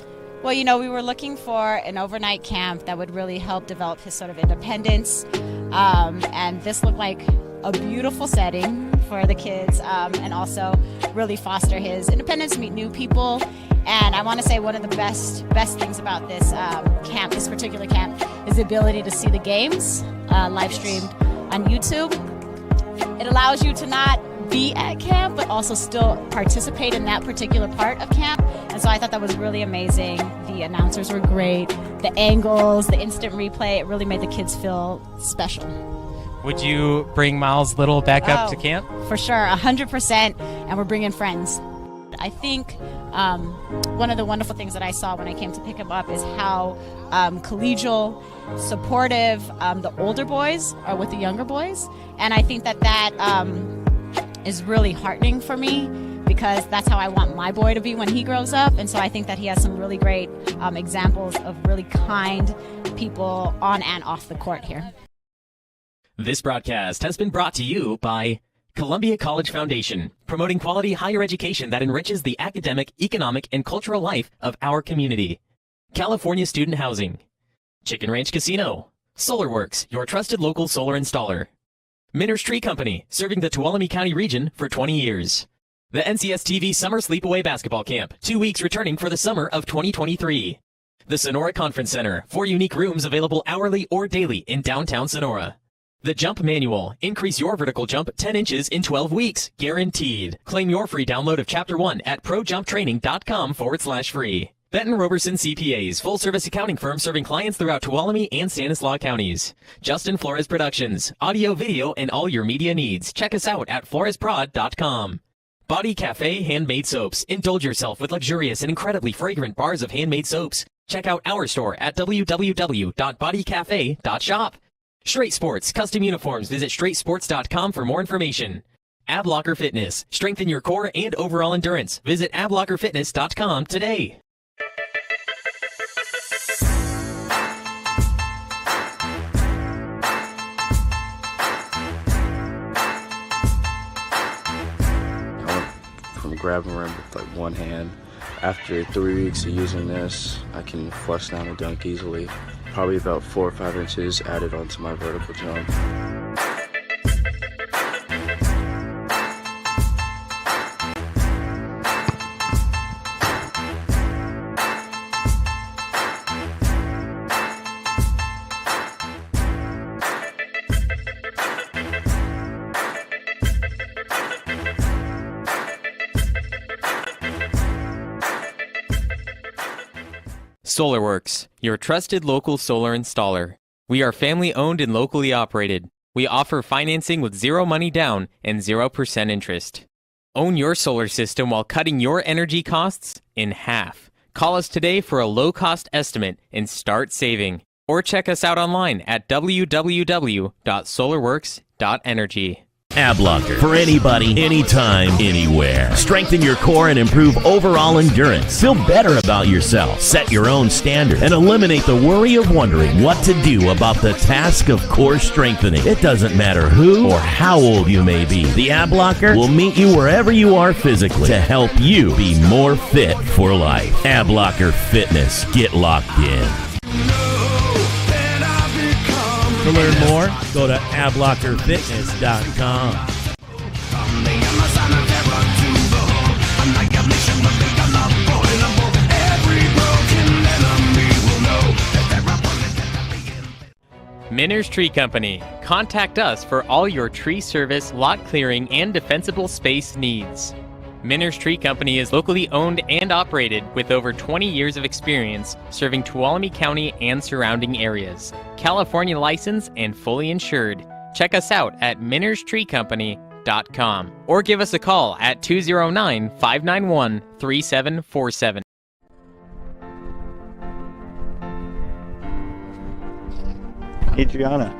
Well, we were looking for an overnight camp that would really help develop his sort of independence. And this looked like a beautiful setting for the kids, and also really foster his independence, meet new people. And I want to say one of the best things about this camp, this particular camp, is the ability to see the games live streamed on YouTube. It allows you to not be at camp, but also still participate in that particular part of camp. And so I thought that was really amazing. The announcers were great. The angles, the instant replay, it really made the kids feel special. Would you bring Miles Little back up to camp? For sure, 100%, and we're bringing friends. I think one of the wonderful things that I saw when I came to pick him up is how collegial, supportive the older boys are with the younger boys. And I think that is really heartening for me, because that's how I want my boy to be when he grows up. And so I think that he has some really great examples of really kind people on and off the court here. This broadcast has been brought to you by Columbia College Foundation, promoting quality higher education that enriches the academic, economic, and cultural life of our community. California Student Housing, Chicken Ranch Casino, SolarWorks, your trusted local solar installer. Minner's Tree Company, serving the Tuolumne County region for 20 years. The NCS TV Summer Sleepaway Basketball Camp, 2 weeks returning for the summer of 2023. The Sonora Conference Center, 4 unique rooms available hourly or daily in downtown Sonora. The Jump Manual, increase your vertical jump 10 inches in 12 weeks, guaranteed. Claim your free download of Chapter 1 at projumptraining.com/free. Benton Roberson CPAs, full-service accounting firm serving clients throughout Tuolumne and Stanislaus counties. Justin Flores Productions, audio, video, and all your media needs. Check us out at floresprod.com. Body Cafe Handmade Soaps. Indulge yourself with luxurious and incredibly fragrant bars of handmade soaps. Check out our store at www.bodycafe.shop. Straight Sports, custom uniforms. Visit straightsports.com for more information. AbLocker Fitness, strengthen your core and overall endurance. Visit ablockerfitness.com today. From grabbing rim with like one hand. After 3 weeks of using this, I can flush down a dunk easily. Probably about 4 or 5 inches added onto my vertical jump. SolarWorks, your trusted local solar installer. We are family owned and locally operated. We offer financing with 0 money down and 0% interest. Own your solar system while cutting your energy costs in half. Call us today for a low-cost estimate and start saving. Or check us out online at www.solarworks.energy. AbLocker, for anybody, anytime, anywhere. Strengthen your core and improve overall endurance. Feel better about yourself. Set your own standard and eliminate the worry of wondering what to do about the task of core strengthening. It doesn't matter who or how old you may be. The AbLocker will meet you wherever you are physically to help you be more fit for life. AbLocker Fitness. Get locked in. To learn more, go to ablockerfitness.com. Minner's Tree Company. Contact us for all your tree service, lot clearing, and defensible space needs. Minner's Tree Company is locally owned and operated with over 20 years of experience serving Tuolumne County and surrounding areas. California licensed and fully insured. Check us out at minnerstreecompany.com or give us a call at 209-591-3747. Adriana,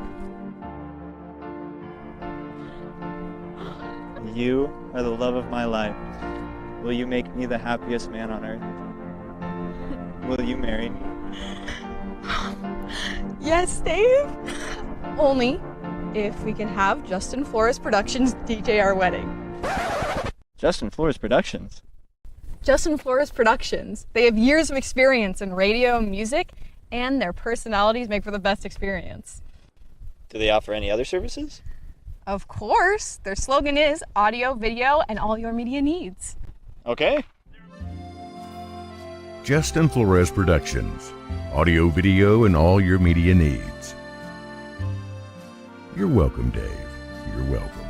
you are the love of my life. Will you make me the happiest man on earth? Will you marry me? Yes, Dave. Only if we can have Justin Flores Productions DJ our wedding. Justin Flores Productions. Justin Flores Productions. They have years of experience in radio and music, and their personalities make for the best experience. Do they offer any other services? Of course. Their slogan is audio, video, and all your media needs. Okay. Justin Flores Productions. Audio, video, and all your media needs. You're welcome, Dave. You're welcome.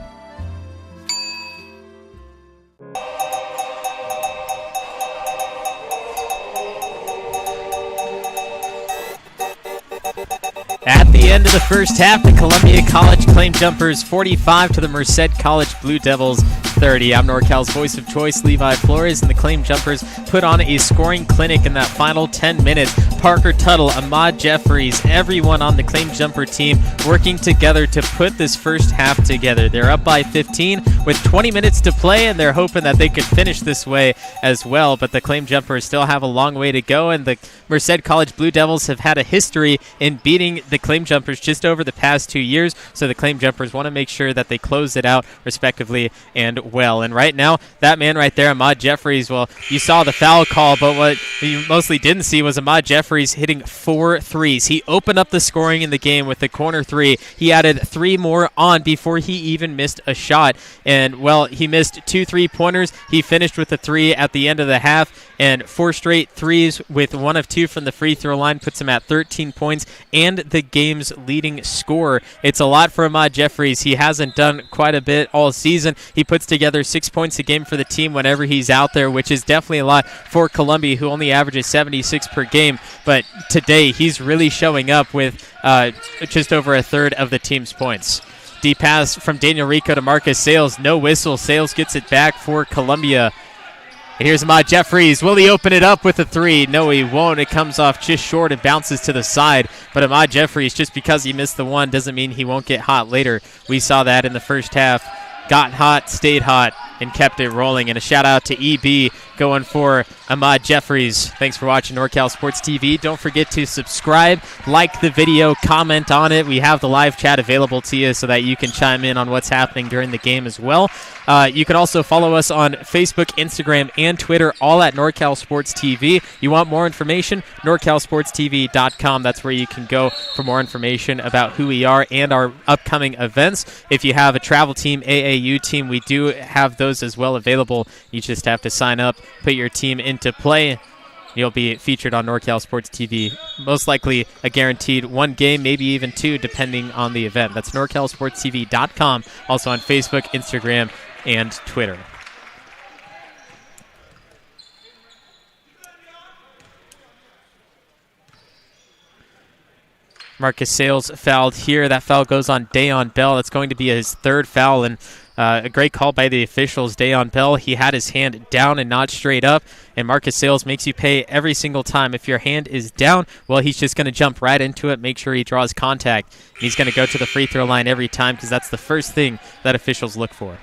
At the end of the first half, the Columbia College Claim Jumpers 45 to the Merced College Blue Devils 30. I'm NorCal's voice of choice, Levi Flores, and the Claim Jumpers put on a scoring clinic in that final 10 minutes. Parker Tuttle, Ahmad Jeffries, everyone on the Claim Jumper team working together to put this first half together. They're up by 15 with 20 minutes to play, and they're hoping that they could finish this way as well. But the Claim Jumpers still have a long way to go, and the Merced College Blue Devils have had a history in beating the Claim Jumpers just over the past 2 years, so the Claim Jumpers want to make sure that they close it out respectively and well. And right now, that man right there, Ahmad Jeffries, well, you saw the foul call, but what you mostly didn't see was Ahmad Jeffries hitting 4 threes. He opened up the scoring in the game with the corner three. He added 3 more on before he even missed a shot. And, well, he missed 2 3-pointers. He finished with a 3 at the end of the half, and 4 straight threes with 1 of 2 from the free throw line puts him at 13 points and the game's leading scorer. It's a lot for Ahmad Jeffries. He hasn't done quite a bit all season. He puts together 6 points a game for the team whenever he's out there, which is definitely a lot for Columbia, who only averages 76 per game. But today, he's really showing up with just over a third of the team's points. Deep pass from Daniel Rico to Marcus Sales. No whistle. Sales gets it back for Columbia. Here's Ahmad Jeffries. Will he open it up with a 3? No, he won't. It comes off just short and bounces to the side. But Ahmad Jeffries, just because he missed the 1 doesn't mean he won't get hot later. We saw that in the first half. Got hot, stayed hot, and kept it rolling. And a shout out to EB going for Ahmad Jeffries. Thanks for watching NorCal Sports TV. Don't forget to subscribe, like the video, comment on it. We have the live chat available to you so that you can chime in on what's happening during the game as well. You can also follow us on Facebook, Instagram, and Twitter, all at NorCal Sports TV. You want more information? NorCalSportsTV.com. That's where you can go for more information about who we are and our upcoming events. If you have a travel team, AAU team, we do have those as well available. You just have to sign up, put your team into play. You'll be featured on NorCal Sports TV. Most likely a guaranteed 1 game, maybe even 2, depending on the event. That's NorCalSportsTV.com. Also on Facebook, Instagram, and Twitter. Marcus Sales fouled here. That foul goes on Dayon Bell. That's going to be his 3rd foul, and a great call by the officials. Dayon Bell, he had his hand down and not straight up, and Marcus Sales makes you pay every single time. If your hand is down, well, he's just going to jump right into it, make sure he draws contact. He's going to go to the free throw line every time because that's the first thing that officials look for.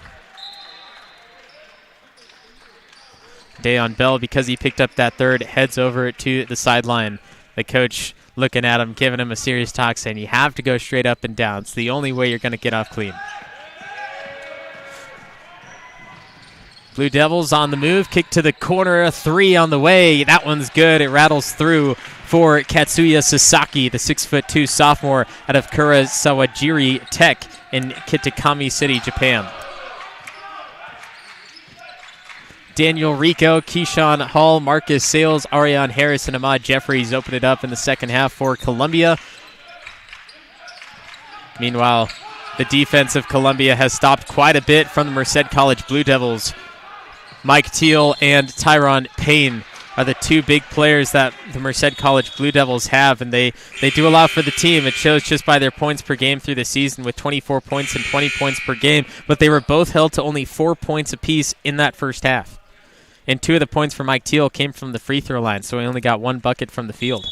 Dayon Bell, because he picked up that 3rd, heads over to the sideline. The coach looking at him, giving him a serious talk, saying you have to go straight up and down. It's the only way you're going to get off clean. Blue Devils on the move. Kick to the corner. A 3 on the way. That one's good. It rattles through for Katsuya Sasaki, the 6'2" sophomore out of Kurosawajiri Tech in Kitakami City, Japan. Daniel Rico, Keyshawn Hall, Marcus Sales, Ariane Harris, and Ahmad Jeffries open it up in the second half for Columbia. Meanwhile, the defense of Columbia has stopped quite a bit from the Merced College Blue Devils. Mike Teal and Tyron Payne are the 2 big players that the Merced College Blue Devils have, and they do a lot for the team. It shows just by their points per game through the season with 24 points and 20 points per game, but they were both held to only 4 points apiece in that first half. And 2 of the points for Mike Teal came from the free throw line, so he only got 1 bucket from the field.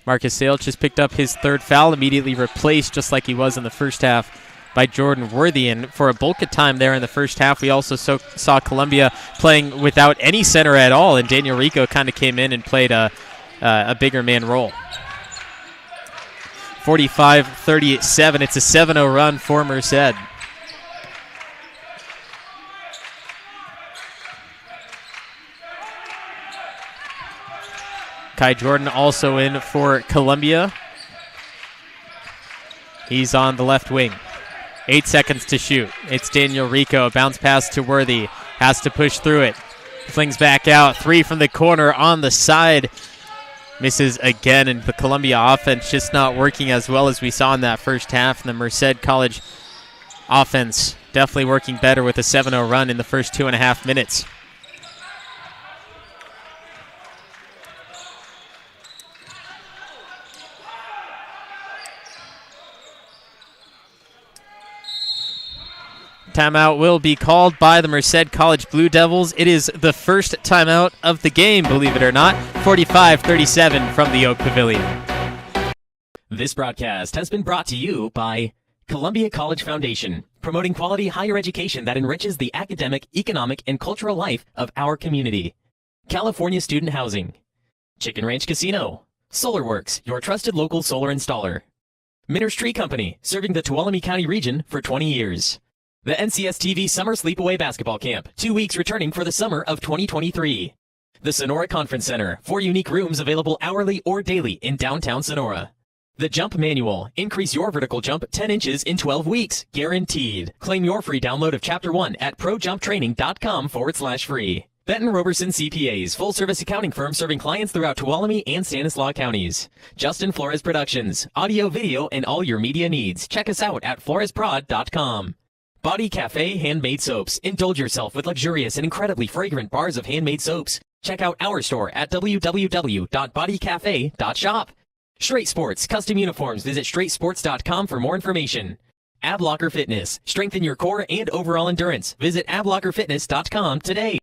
Marcus Sales just picked up his 3rd foul, immediately replaced just like he was in the first half by Jordan Worthy. And for a bulk of time there in the first half, we also saw Columbia playing without any center at all, and Daniel Rico kind of came in and played a bigger man role. 45-37. It's a 7-0 run for Merced. Kai Jordan also in for Columbia. He's on the left wing. 8 seconds to shoot. It's Daniel Rico. Bounce pass to Worthy. Has to push through it. Flings back out. 3 from the corner on the side. Misses again, and the Columbia offense just not working as well as we saw in that first half. And the Merced College offense definitely working better with a 7-0 run in the first 2.5 minutes. Timeout will be called by the Merced College Blue Devils. It is the first timeout of the game, believe it or not. 45-37 from the Oak Pavilion. This broadcast has been brought to you by Columbia College Foundation, promoting quality higher education that enriches the academic, economic, and cultural life of our community. California Student Housing, Chicken Ranch Casino, SolarWorks, your trusted local solar installer. Minter's Tree Company, serving the Tuolumne County region for 20 years. The NCS TV Summer Sleepaway Basketball Camp, 2 weeks returning for the summer of 2023. The Sonora Conference Center, 4 unique rooms available hourly or daily in downtown Sonora. The Jump Manual, increase your vertical jump 10 inches in 12 weeks, guaranteed. Claim your free download of Chapter 1 at projumptraining.com/free. Benton Roberson CPAs, full-service accounting firm serving clients throughout Tuolumne and Stanislaus counties. Justin Flores Productions, audio, video, and all your media needs. Check us out at floresprod.com. Body Cafe Handmade Soaps. Indulge yourself with luxurious and incredibly fragrant bars of handmade soaps. Check out our store at www.bodycafe.shop. Straight Sports Custom Uniforms. Visit straightsports.com for more information. Ab Locker Fitness. Strengthen your core and overall endurance. Visit ablockerfitness.com today.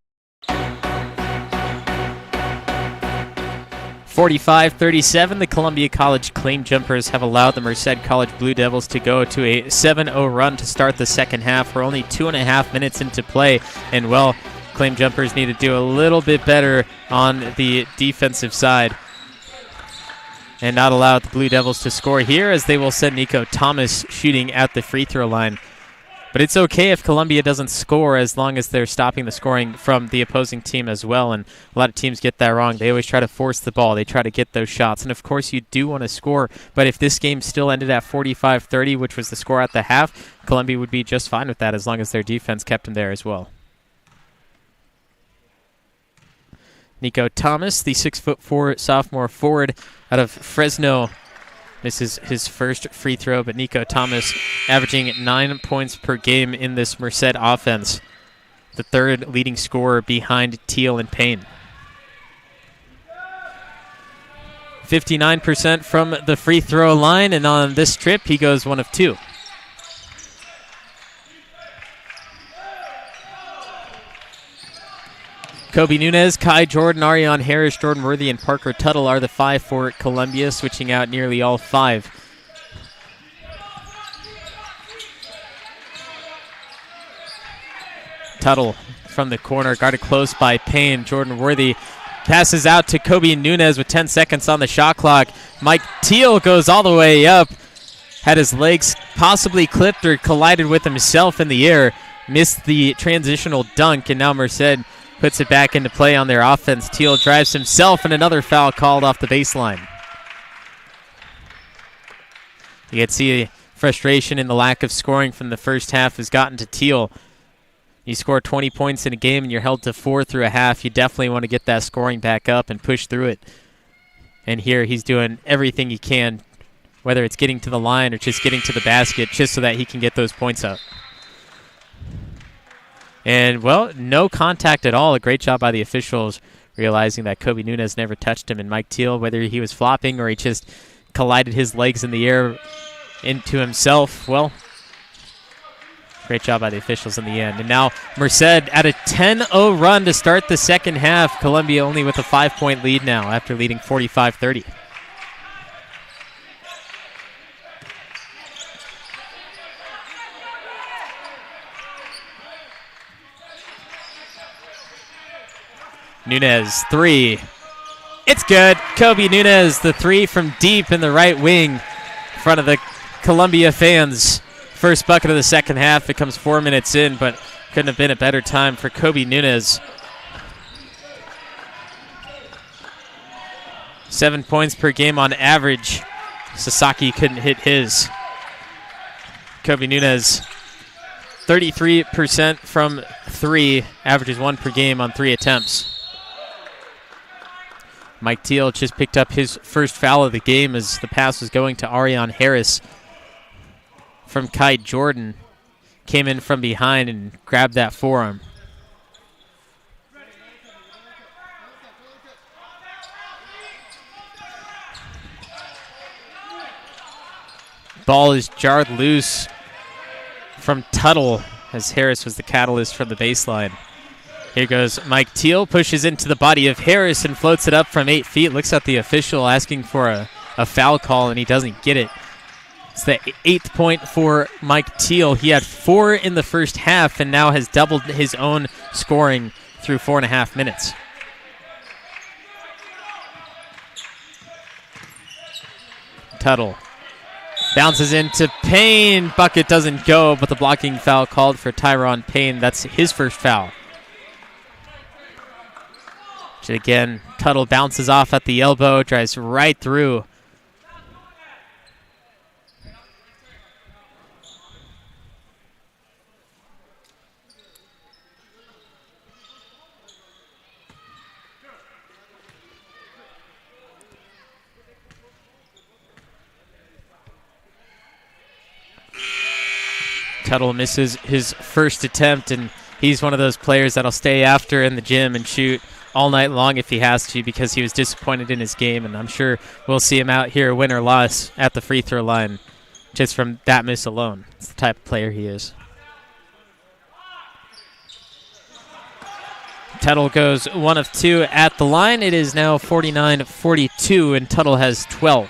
45-37, the Columbia College Claim Jumpers have allowed the Merced College Blue Devils to go to a 7-0 run to start the second half. We're only 2.5 minutes into play, and well, Claim Jumpers need to do a little bit better on the defensive side and not allow the Blue Devils to score here, as they will send Nico Thomas shooting at the free throw line. But it's okay if Columbia doesn't score as long as they're stopping the scoring from the opposing team as well. And a lot of teams get that wrong. They always try to force the ball. They try to get those shots. And, of course, you do want to score. But if this game still ended at 45-30, which was the score at the half, Columbia would be just fine with that as long as their defense kept them there as well. Nico Thomas, the 6'4" sophomore forward out of Fresno, misses his first free throw, but Nico Thomas averaging 9 points per game in this Merced offense, the third leading scorer behind Teal and Payne. 59% from the free throw line, and on this trip, he goes 1 of 2. Kobe Nunez, Kai Jordan, Arion Harris, Jordan Worthy, and Parker Tuttle are the 5 for Columbia, switching out nearly all 5. Tuttle from the corner, guarded close by Payne. Jordan Worthy passes out to Kobe Nunez with 10 seconds on the shot clock. Mike Teal goes all the way up, had his legs possibly clipped or collided with himself in the air, missed the transitional dunk, and now Merced puts it back into play on their offense. Teal drives himself, and another foul called off the baseline. You can see frustration in the lack of scoring from the first half has gotten to Teal. You score 20 points in a game and you're held to 4 through a half. You definitely want to get that scoring back up and push through it. And here he's doing everything he can, whether it's getting to the line or just getting to the basket, just so that he can get those points up. And, well, no contact at all. A great job by the officials realizing that Kobe Nunez never touched him. And Mike Teal, whether he was flopping or he just collided his legs in the air into himself, well, great job by the officials in the end. And now Merced at a 10-0 run to start the second half. Columbia only with a 5-point lead now after leading 45-30. Nunez, 3. It's good. Kobe Nunez, the 3 from deep in the right wing in front of the Columbia fans. First bucket of the second half. It comes 4 minutes in, but couldn't have been a better time for Kobe Nunez. 7 points per game on average. Sasaki couldn't hit his. Kobe Nunez, 33% from 3, averages 1 per game on 3 attempts. Mike Teal just picked up his first foul of the game as the pass was going to Ariane Harris from Kai Jordan. Came in from behind and grabbed that forearm. Ball is jarred loose from Tuttle as Harris was the catalyst from the baseline. Here goes Mike Teal, pushes into the body of Harris and floats it up from 8 feet. Looks at the official asking for a foul call, and he doesn't get it. It's the 8th point for Mike Teal. He had 4 in the first half and now has doubled his own scoring through 4.5 minutes. Tuttle bounces into Payne. Bucket doesn't go, but the blocking foul called for Tyron Payne. That's his first foul. Again, Tuttle bounces off at the elbow, drives right through. Tuttle misses his first attempt, and he's one of those players that'll stay after in the gym and shoot all night long if he has to, because he was disappointed in his game, and I'm sure we'll see him out here, win or loss, at the free throw line just from that miss alone. It's the type of player he is. Tuttle goes 1 of 2 at the line. It is now 49-42, and Tuttle has 12.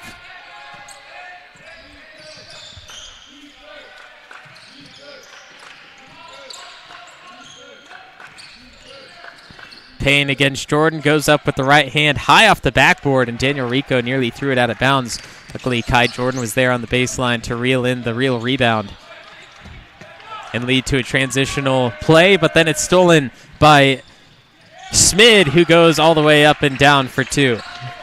Payne against Jordan, goes up with the right hand high off the backboard, and Daniel Rico nearly threw it out of bounds. Luckily, Kai Jordan was there on the baseline to reel in the real rebound and lead to a transitional play, but then it's stolen by Smid, who goes all the way up and down for 2.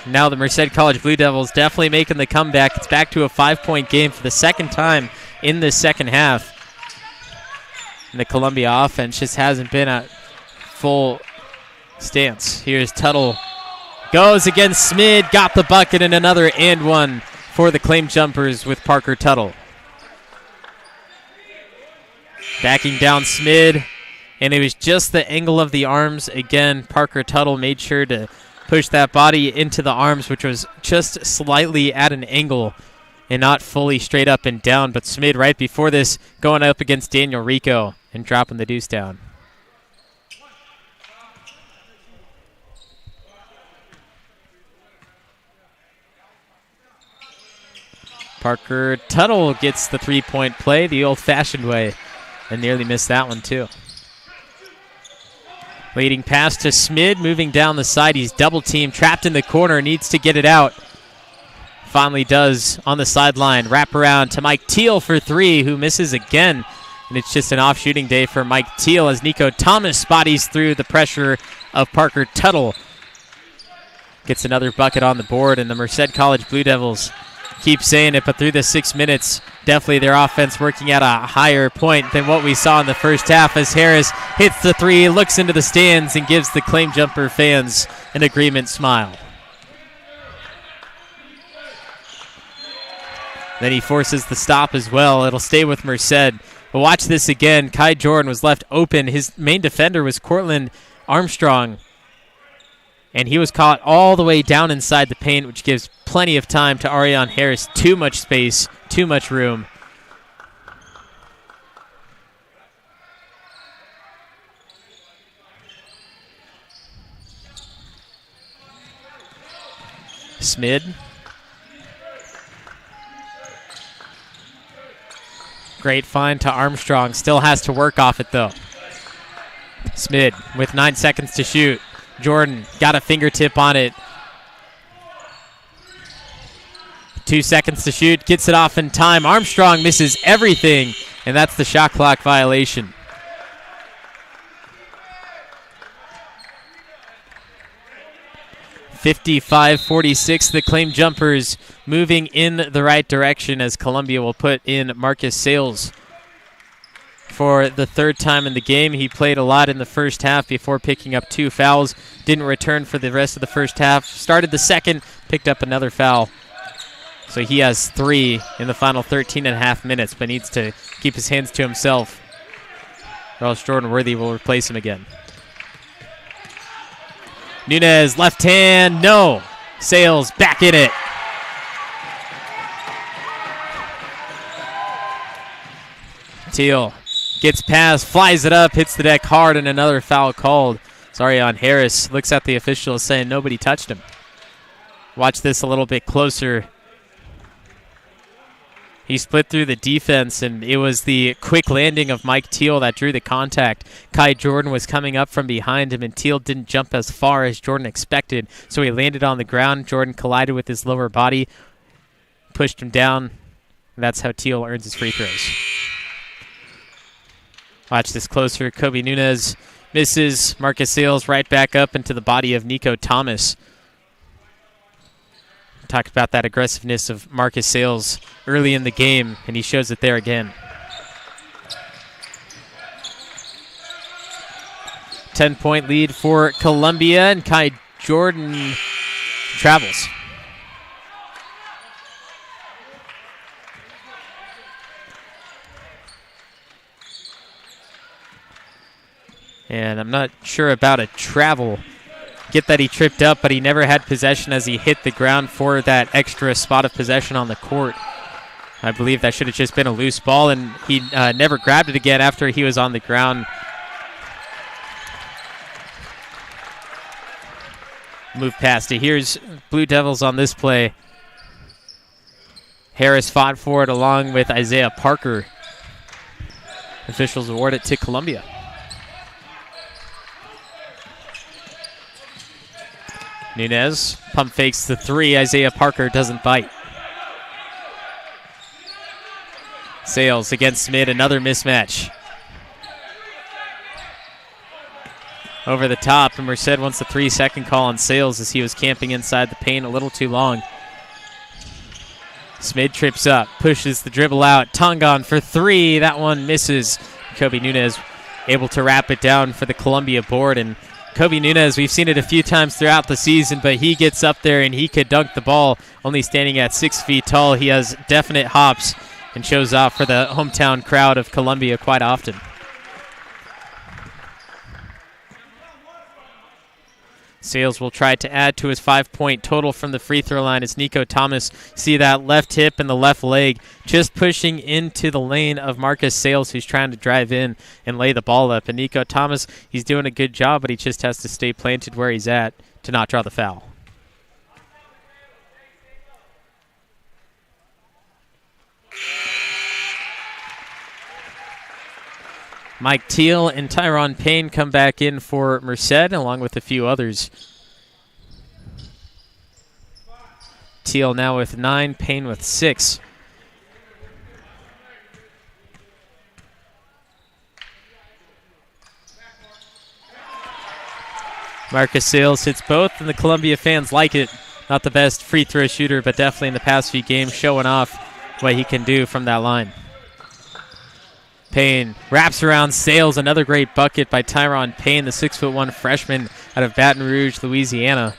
Now the Merced College Blue Devils definitely making the comeback. It's back to a 5-point game for the second time in this second half. And the Columbia offense just hasn't been at full stance. Here's Tuttle. Goes against Smid, got the bucket, and another and one for the Claim Jumpers with Parker Tuttle. Backing down Smid, and it was just the angle of the arms. Again, Parker Tuttle made sure to push that body into the arms, which was just slightly at an angle and not fully straight up and down. But Smid right before this going up against Daniel Rico and dropping the deuce down. Parker Tuttle gets the 3-point play the old-fashioned way and nearly missed that one too. Leading pass to Smid, moving down the side. He's double-teamed, trapped in the corner, needs to get it out. Finally does on the sideline. Wrap around to Mike Teal for 3, who misses again. And it's just an off shooting day for Mike Teal as Nico Thomas bodies through the pressure of Parker Tuttle. Gets another bucket on the board, and the Merced College Blue Devils keep saying it, but through the 6 minutes, definitely their offense working at a higher point than what we saw in the first half as Harris hits the 3, looks into the stands, and gives the Claim Jumper fans an agreement smile. Then he forces the stop as well. It'll stay with Merced. But watch this again. Kai Jordan was left open. His main defender was Cortland Armstrong, and he was caught all the way down inside the paint, which gives plenty of time to Ariane Harris. Too much space, too much room. Smid. Great find to Armstrong. Still has to work off it, though. Smid with 9 seconds to shoot. Jordan got a fingertip on it. 2 seconds to shoot. Gets it off in time. Armstrong misses everything, and that's the shot clock violation. 55-46, the Claim Jumpers moving in the right direction as Columbia will put in Marcus Sales for the third time in the game. He played a lot in the first half before picking up 2 fouls. Didn't return for the rest of the first half. Started the second, picked up another foul. So he has 3 in the final 13 and a half minutes, but needs to keep his hands to himself, or else Jordan Worthy will replace him again. Nunez, left hand, no. Sales back in it. Teal gets past, flies it up, hits the deck hard, and another foul called. Sorry on Harris. Looks at the officials saying nobody touched him. Watch this a little bit closer. He split through the defense, and it was the quick landing of Mike Teal that drew the contact. Kai Jordan was coming up from behind him, and Teal didn't jump as far as Jordan expected, so he landed on the ground. Jordan collided with his lower body, pushed him down, and that's how Teal earns his free throws. Watch this closer. Kobe Nunez misses. Marcus Sales right back up into the body of Nico Thomas. Talked about that aggressiveness of Marcus Sales early in the game, and he shows it there again. 10-point lead for Columbia, and Kai Jordan travels. And I'm not sure about a travel. Get that he tripped up, but he never had possession as he hit the ground for that extra spot of possession on the court. I believe that should have just been a loose ball, and he never grabbed it again after he was on the ground. Move past it. Here's Blue Devils on this play. Harris fought for it along with Isaiah Parker. Officials award it to Columbia. Nunez pump fakes the 3. Isaiah Parker doesn't bite. Sales against Smith, another mismatch. Over the top, and Merced wants the 3-second call on Sales as he was camping inside the paint a little too long. Smith trips up, pushes the dribble out. Tongon for 3. That one misses. Kobe Nunez able to wrap it down for the Columbia board, and Kobe Nunez, we've seen it a few times throughout the season, but he gets up there and he could dunk the ball, only standing at 6 feet tall. He has definite hops and shows off for the hometown crowd of Columbia quite often. Sales will try to add to his 5-point total from the free throw line as Nico Thomas, see that left hip and the left leg just pushing into the lane of Marcus Sales, who's trying to drive in and lay the ball up. And Nico Thomas, he's doing a good job, but he just has to stay planted where he's at to not draw the foul. Mike Teal and Tyron Payne come back in for Merced, along with a few others. Teal now with 9, Payne with 6. Marcus Sales hits both, and the Columbia fans like it. Not the best free throw shooter, but definitely in the past few games showing off what he can do from that line. Payne wraps around Sales. Another great bucket by Tyron Payne, the 6'1" freshman out of Baton Rouge, Louisiana.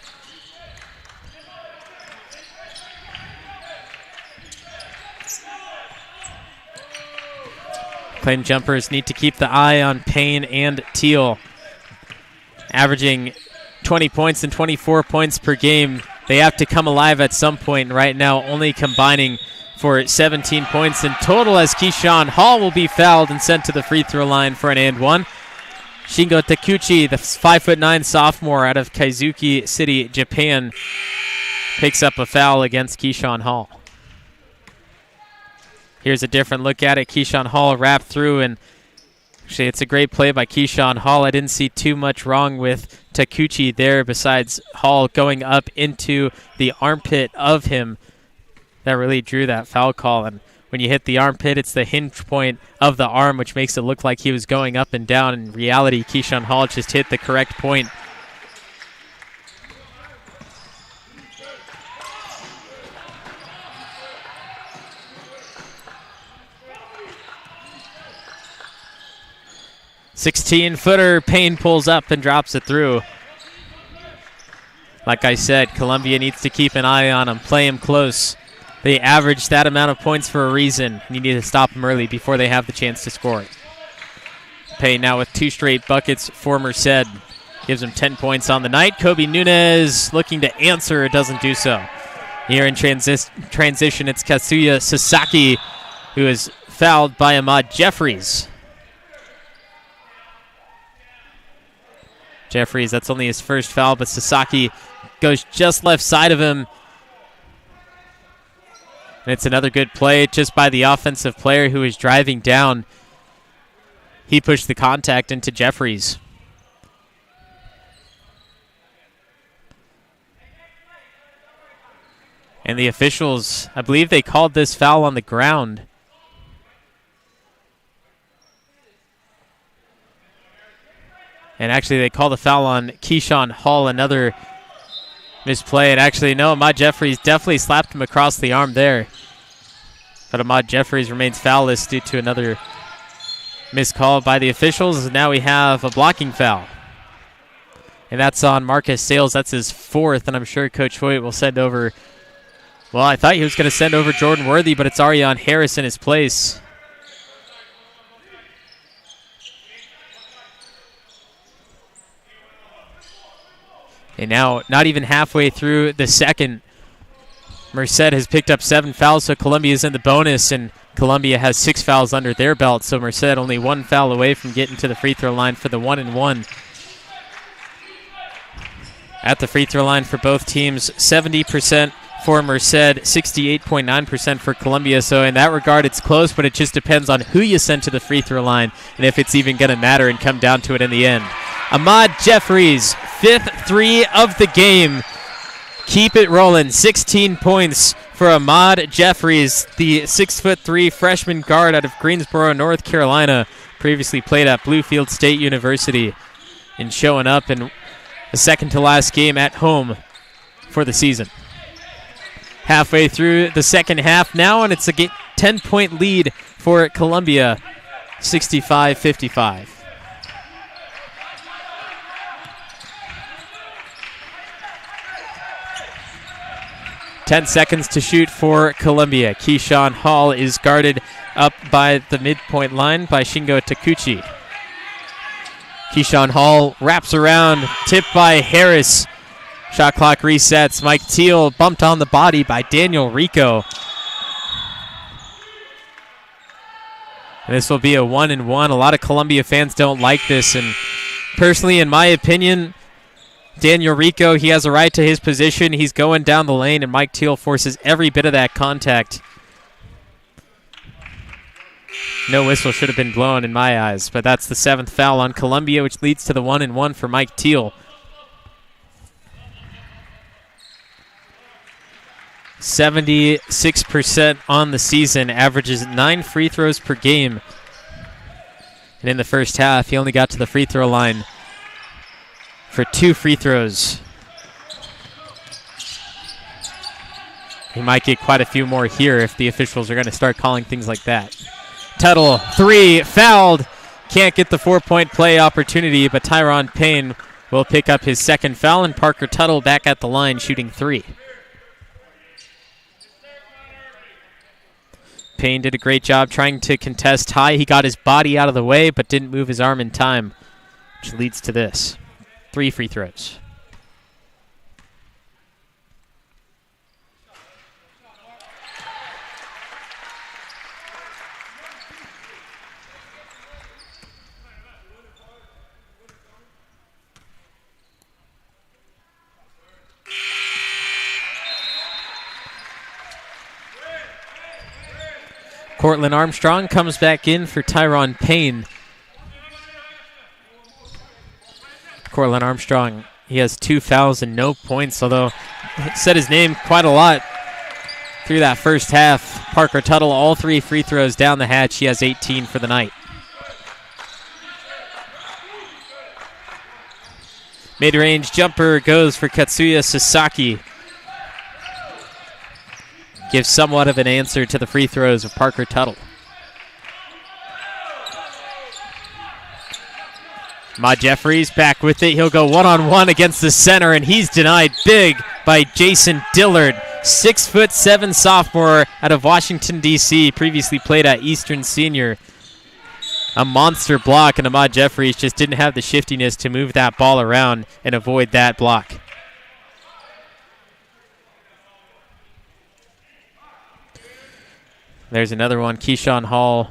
Claim Jumpers need to keep the eye on Payne and Teal. Averaging 20 points and 24 points per game. They have to come alive at some point. Right now, only combining for 17 points in total as Keyshawn Hall will be fouled and sent to the free throw line for an and one. Shingo Takuchi, the 5'9" sophomore out of Kaizuki City, Japan, picks up a foul against Keyshawn Hall. Here's a different look at it. Keyshawn Hall wrapped through, and actually it's a great play by Keyshawn Hall. I didn't see too much wrong with Takuchi there besides Hall going up into the armpit of him. That really drew that foul call, and when you hit the armpit, it's the hinge point of the arm, which makes it look like he was going up and down. In reality, Keyshawn Hall just hit the correct point. 16-footer, Payne pulls up and drops it through. Like I said, Columbia needs to keep an eye on him, play him close. They average that amount of points for a reason. You need to stop them early before they have the chance to score. Payne now with 2 straight buckets for Merced. Gives him 10 points on the night. Kobe Nunez looking to answer, doesn't do so. Here in transition, it's Katsuya Sasaki, who is fouled by Ahmad Jeffries. Jeffries, that's only his first foul, but Sasaki goes just left side of him. And it's another good play just by the offensive player who is driving down. He pushed the contact into Jeffries. And the officials, I believe they called this foul on the ground. And actually they called the foul on Keyshawn Hall, another misplay. And actually, no, Ahmad Jeffries definitely slapped him across the arm there. But Ahmad Jeffries remains foul-less due to another missed call by the officials. And now we have a blocking foul. And that's on Marcus Sales. That's his 4th, and I'm sure Coach Hoyt will send over... Well, I thought he was going to send over Jordan Worthy, but it's Ariane Harris in his place. And now, not even halfway through the second, Merced has picked up 7 fouls, so Columbia is in the bonus, and Columbia has 6 fouls under their belt, so Merced only 1 foul away from getting to the free throw line for the 1-and-1. At the free throw line for both teams, 70% for Merced, 68.9% for Columbia. So in that regard, it's close, but it just depends on who you send to the free throw line and if it's even going to matter and come down to it in the end. Ahmad Jeffries, 5th 3 of the game. Keep it rolling. 16 points for Ahmad Jeffries, the 6'3" freshman guard out of Greensboro, North Carolina. Previously played at Bluefield State University and showing up in the second to last game at home for the season. Halfway through the second half now, and it's a 10-point lead for Columbia, 65-55. Ten seconds to shoot for Columbia. Keyshawn Hall is guarded up by the midpoint line by Shingo Takuchi. Keyshawn Hall wraps around, tipped by Harris. Shot clock resets. Mike Teal bumped on the body by Daniel Rico. And this will be a 1-and-1. A lot of Columbia fans don't like this, and personally, in my opinion, Daniel Rico, he has a right to his position. He's going down the lane, and Mike Teal forces every bit of that contact. No whistle should have been blown in my eyes, but that's the 7th foul on Columbia, which leads to the 1-and-1 for Mike Teal. 76% on the season, averages 9 free throws per game. And in the first half, he only got to the free throw line for 2 free throws. He might get quite a few more here if the officials are going to start calling things like that. Tuttle, 3, fouled. Can't get the 4-point play opportunity, but Tyron Payne will pick up his 2nd foul, and Parker Tuttle back at the line shooting 3. Payne did a great job trying to contest high. He got his body out of the way, but didn't move his arm in time, which leads to this. 3 free throws. Cortland Armstrong comes back in for Tyron Payne. Cortland Armstrong, he has 2 fouls and no points, although said his name quite a lot through that first half. Parker Tuttle, all 3 free throws down the hatch. He has 18 for the night. Mid-range jumper goes for Katsuya Sasaki. Gives somewhat of an answer to the free throws of Parker Tuttle. Ahmad Jeffries back with it. He'll go one-on-one against the center, and he's denied big by Jason Dillard. 6'7" sophomore out of Washington, D.C., previously played at Eastern Senior. A monster block, and Ahmad Jeffries just didn't have the shiftiness to move that ball around and avoid that block. There's another one. Keyshawn Hall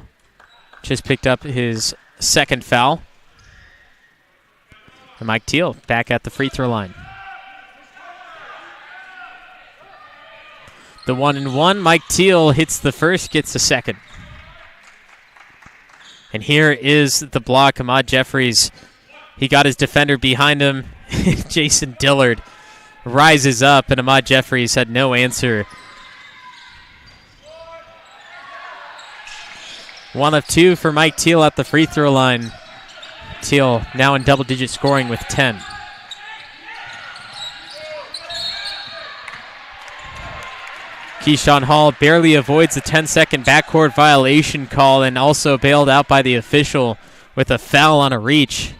just picked up his second foul. And Mike Teal back at the free throw line. The 1-and-1. Mike Teal hits the first, gets the second. And here is the block. Ahmad Jeffries, he got his defender behind him. Jason Dillard rises up, and Ahmad Jeffries had no answer. 1 of 2 for Mike Teal at the free throw line. Teal now in double-digit scoring with 10. Keyshawn Hall barely avoids a 10-second backcourt violation call and also bailed out by the official with a foul on a reach.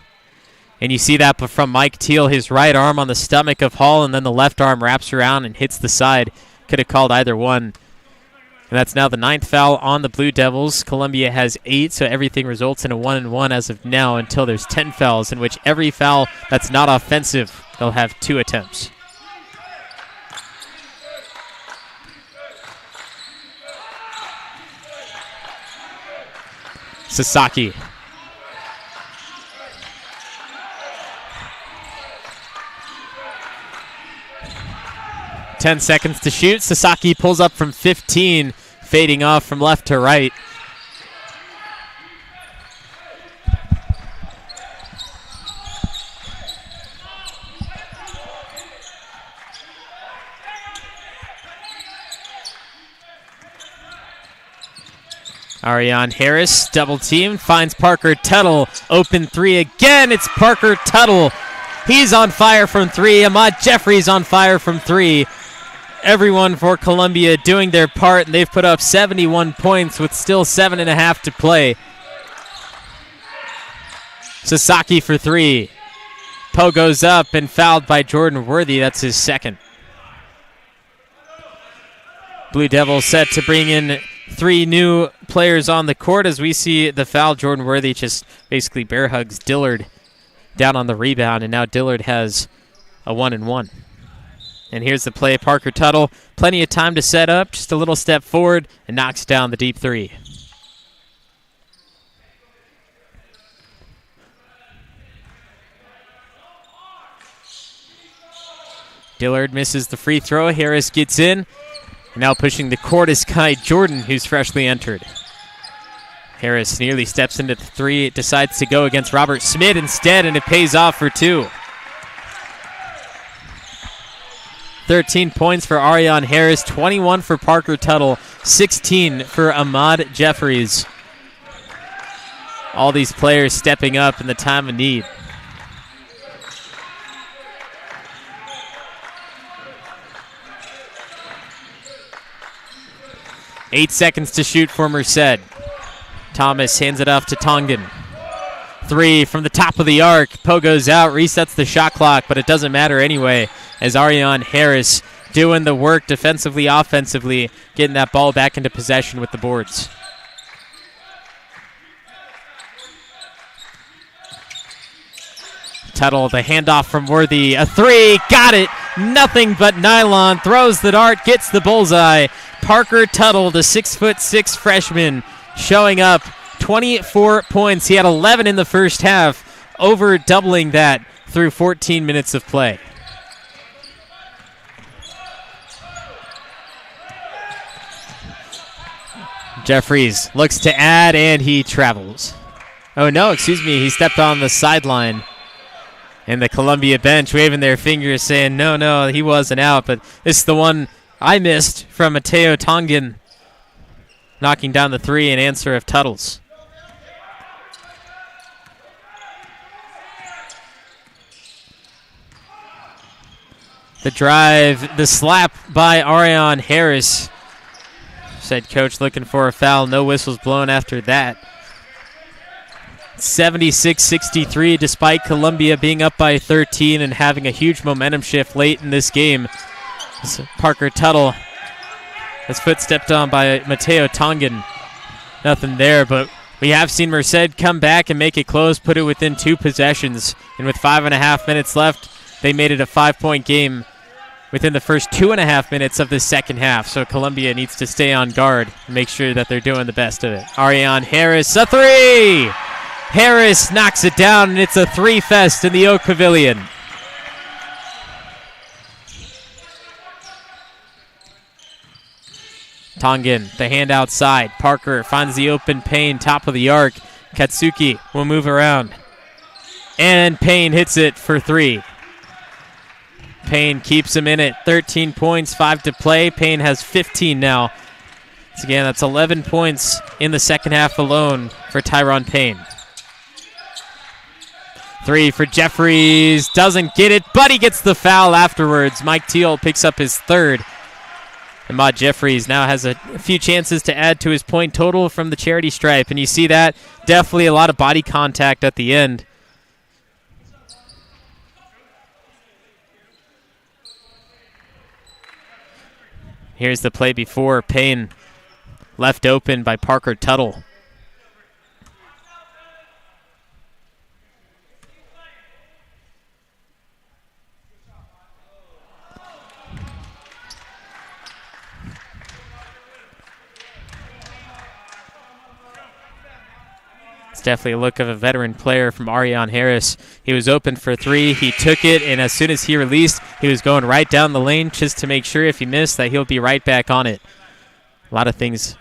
And you see that from Mike Teal, his right arm on the stomach of Hall, and then the left arm wraps around and hits the side. Could have called either one. And that's now the 9th foul on the Blue Devils. Columbia has 8, so everything results in a 1-and-1 as of now until there's 10 fouls, in which every foul that's not offensive, they'll have 2 attempts. Sasaki. Ten seconds to shoot. Sasaki pulls up from 15, fading off from left to right. Ariane Harris, double team, finds Parker Tuttle. Open 3 again. It's Parker Tuttle. He's on fire from 3. Ahmad Jeffries on fire from 3. Everyone for Columbia doing their part, and they've put up 71 points with still 7.5 to play. Sasaki for 3. Poe goes up and fouled by Jordan Worthy. That's his second. Blue Devils set to bring in 3 new players on the court as we see the foul. Jordan Worthy just basically bear hugs Dillard down on the rebound, and now Dillard has a 1-and-1. And here's the play. Parker Tuttle, plenty of time to set up, just a little step forward, and knocks down the deep 3. Dillard misses the free throw. Harris gets in. Now pushing the court is Kai Jordan, who's freshly entered. Harris nearly steps into the 3. Decides to go against Robert Smith instead, and it pays off for 2. 13 points for Ariane Harris, 21 for Parker Tuttle, 16 for Ahmad Jeffries. All these players stepping up in the time of need. Eight seconds to shoot for Merced. Thomas hands it off to Tongan. 3 from the top of the arc. Poe goes out, resets the shot clock, but it doesn't matter anyway, as Ariane Harris doing the work defensively, offensively, getting that ball back into possession with the boards. Tuttle, the handoff from Worthy. A 3, got it. Nothing but nylon. Throws the dart, gets the bullseye. Parker Tuttle, the 6'6" freshman, showing up. 24 points. He had 11 in the first half, over doubling that through 14 minutes of play. Jeffries looks to add, and he travels. Oh, no, excuse me. He stepped on the sideline. And the Columbia bench waving their fingers saying, no, he wasn't out. But this is the one I missed from Mateo Tongan, knocking down the 3 in answer of Tuttle's. The drive, the slap by Ariane Harris. Said coach looking for a foul. No whistles blown after that. 76-63, despite Columbia being up by 13 and having a huge momentum shift late in this game. So Parker Tuttle, his foot stepped on by Mateo Tongan. Nothing there, but we have seen Merced come back and make it close, put it within 2 possessions. And with 5.5 minutes left, they made it a 5-point game within the first 2.5 minutes of the second half. So Columbia needs to stay on guard and make sure that they're doing the best of it. Ariane Harris, a 3! Harris knocks it down, and it's a 3-fest in the Oak Pavilion. Tongan, the hand outside. Parker finds the open Payne, top of the arc. Katsuki will move around. And Payne hits it for 3. Payne keeps him in it. 13 points, 5 to play. Payne has 15 now. So again, that's 11 points in the second half alone for Tyron Payne. 3 for Jeffries. Doesn't get it, but he gets the foul afterwards. Mike Teal picks up his 3rd. Ahmad Jeffries now has a few chances to add to his point total from the charity stripe, and you see that. Definitely a lot of body contact at the end. Here's the play before. Payne left open by Parker Tuttle. It's definitely a look of a veteran player from Ariane Harris. He was open for 3. He took it, and as soon as he released, he was going right down the lane just to make sure if he missed that he'll be right back on it. A lot of things,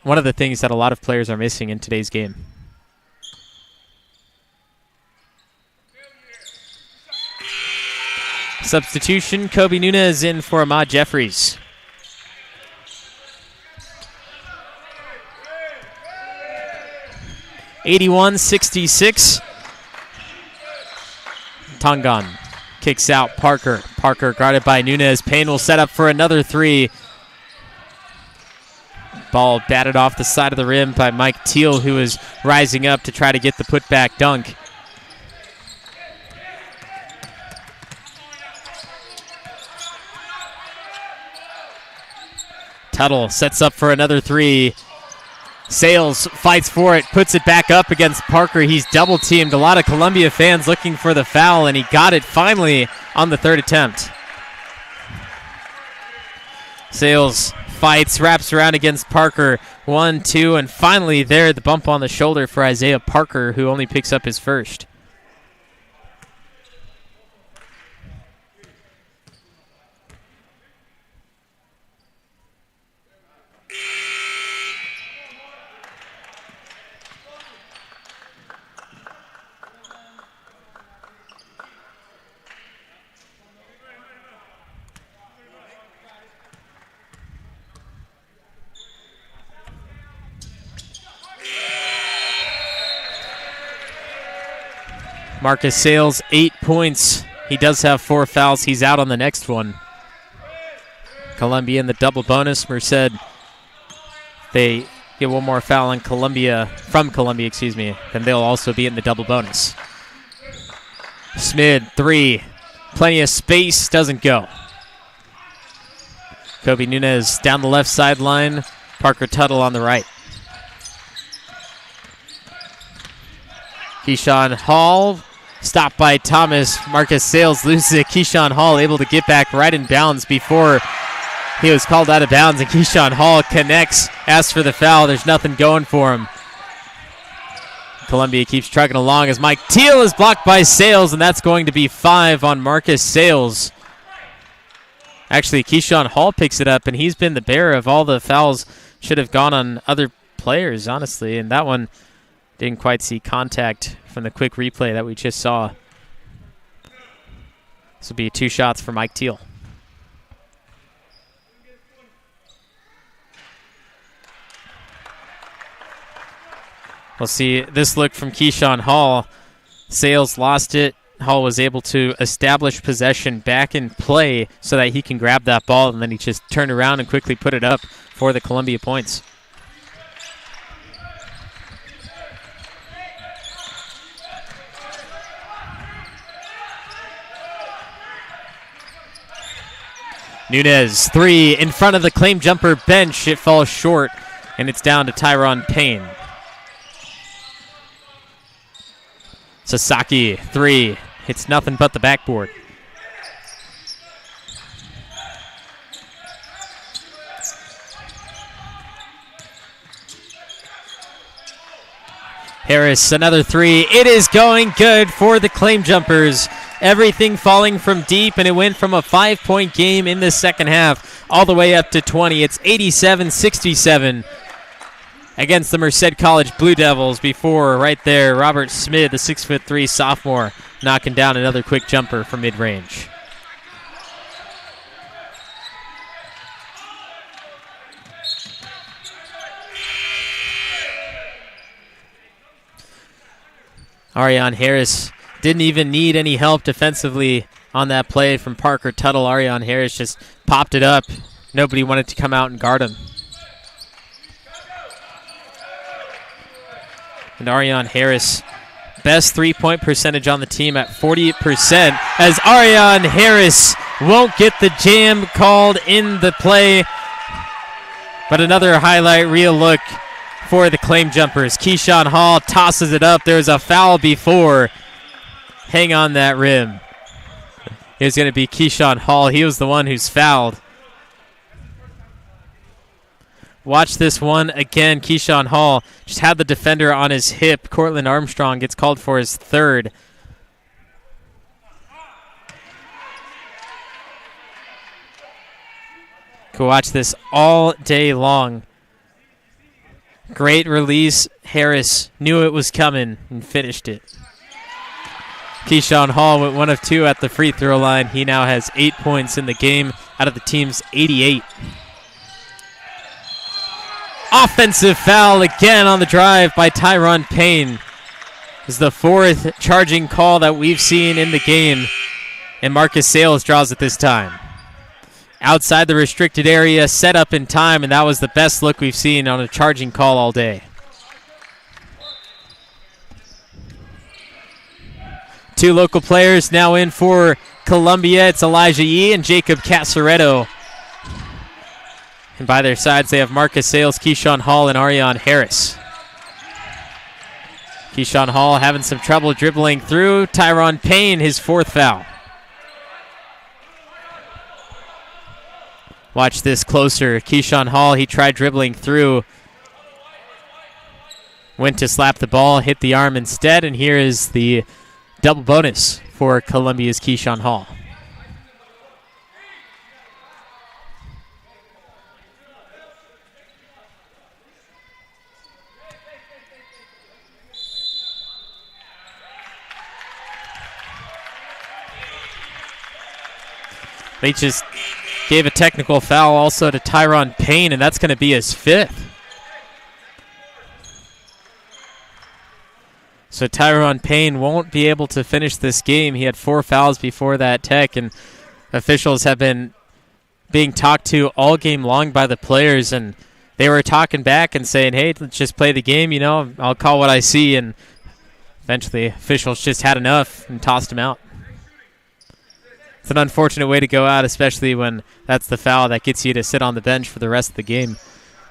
one of the things that a lot of players are missing in today's game. Substitution, Kobe Nunez in for Ahmad Jeffries. (81-66). Tongan kicks out Parker. Parker guarded by Nunez. Payne will set up for another 3. Ball batted off the side of the rim by Mike Teal, who is rising up to try to get the putback dunk. Tuttle sets up for another 3. Sales fights for it, puts it back up against Parker. He's double-teamed. A lot of Columbia fans looking for the foul, and he got it finally on the 3rd attempt. Sales fights, wraps around against Parker. 1, 2, and finally there, the bump on the shoulder for Isaiah Parker, who only picks up his 1st. Marcus Sales, 8 points. He does have 4 fouls. He's out on the next one. Columbia in the double bonus. Merced, they get one more foul on Columbia, from Columbia, then they'll also be in the double bonus. Smid, 3. Plenty of space, doesn't go. Kobe Nunez down the left sideline. Parker Tuttle on the right. Keyshawn Hall, stopped by Thomas. Marcus Sales loses it. Keyshawn Hall able to get back right in bounds before he was called out of bounds, and Keyshawn Hall connects, asks for the foul. There's nothing going for him. Columbia keeps trucking along as Mike Teal is blocked by Sales, and that's going to be 5 on Marcus Sales. Actually, Keyshawn Hall picks it up, and he's been the bearer of all the fouls. Should have gone on other players, honestly, and that one didn't quite see contact from the quick replay that we just saw. This will be 2 shots for Mike Teal. We'll see this look from Keyshawn Hall. Sales lost it. Hall was able to establish possession back in play so that he can grab that ball, and then he just turned around and quickly put it up for the Columbia points. Nunez, 3 in front of the claim jumper bench. It falls short, and it's down to Tyron Payne. Sasaki, 3. Hits nothing but the backboard. Harris, another 3. It is going good for the claim jumpers. Everything falling from deep, and it went from a 5-point game in the second half all the way up to 20. It's 87-67 against the Merced College Blue Devils. Before, right there, Robert Smith, the 6'3" sophomore, knocking down another quick jumper from mid-range. Ariane Harris didn't even need any help defensively on that play from Parker Tuttle. Ariane Harris just popped it up. Nobody wanted to come out and guard him. And Ariane Harris, best three-point percentage on the team at 48%, as Ariane Harris won't get the jam called in the play. But another highlight reel look for the claim jumpers. Keyshawn Hall tosses it up. There's a foul before. Hang on that rim. It was going to be Keyshawn Hall. He was the one who's fouled. Watch this one again. Keyshawn Hall just had the defender on his hip. Cortland Armstrong gets called for his third. Could watch this all day long. Great release. Harris knew it was coming and finished it. Keyshawn Hall went 1 of 2 at the free throw line. He now has 8 points in the game out of the team's 88. Offensive foul again on the drive by Tyron Payne. This is the 4th charging call that we've seen in the game, and Marcus Sales draws it this time. Outside the restricted area, set up in time, and that was the best look we've seen on a charging call all day. Two local players now in for Columbia. It's Elijah Yee and Jacob Casaretto. And by their sides, they have Marcus Sales, Keyshawn Hall, and Ariane Harris. Keyshawn Hall having some trouble dribbling through. Tyron Payne, his 4th foul. Watch this closer. Keyshawn Hall, he tried dribbling through. Went to slap the ball, hit the arm instead, and here is the double bonus for Columbia's Keyshawn Hall. They just gave a technical foul also to Tyron Payne, and that's going to be his 5th. So Tyron Payne won't be able to finish this game. He had 4 fouls before that tech, and officials have been being talked to all game long by the players, and they were talking back and saying, hey, let's just play the game, I'll call what I see, and eventually officials just had enough and tossed him out. It's an unfortunate way to go out, especially when that's the foul that gets you to sit on the bench for the rest of the game.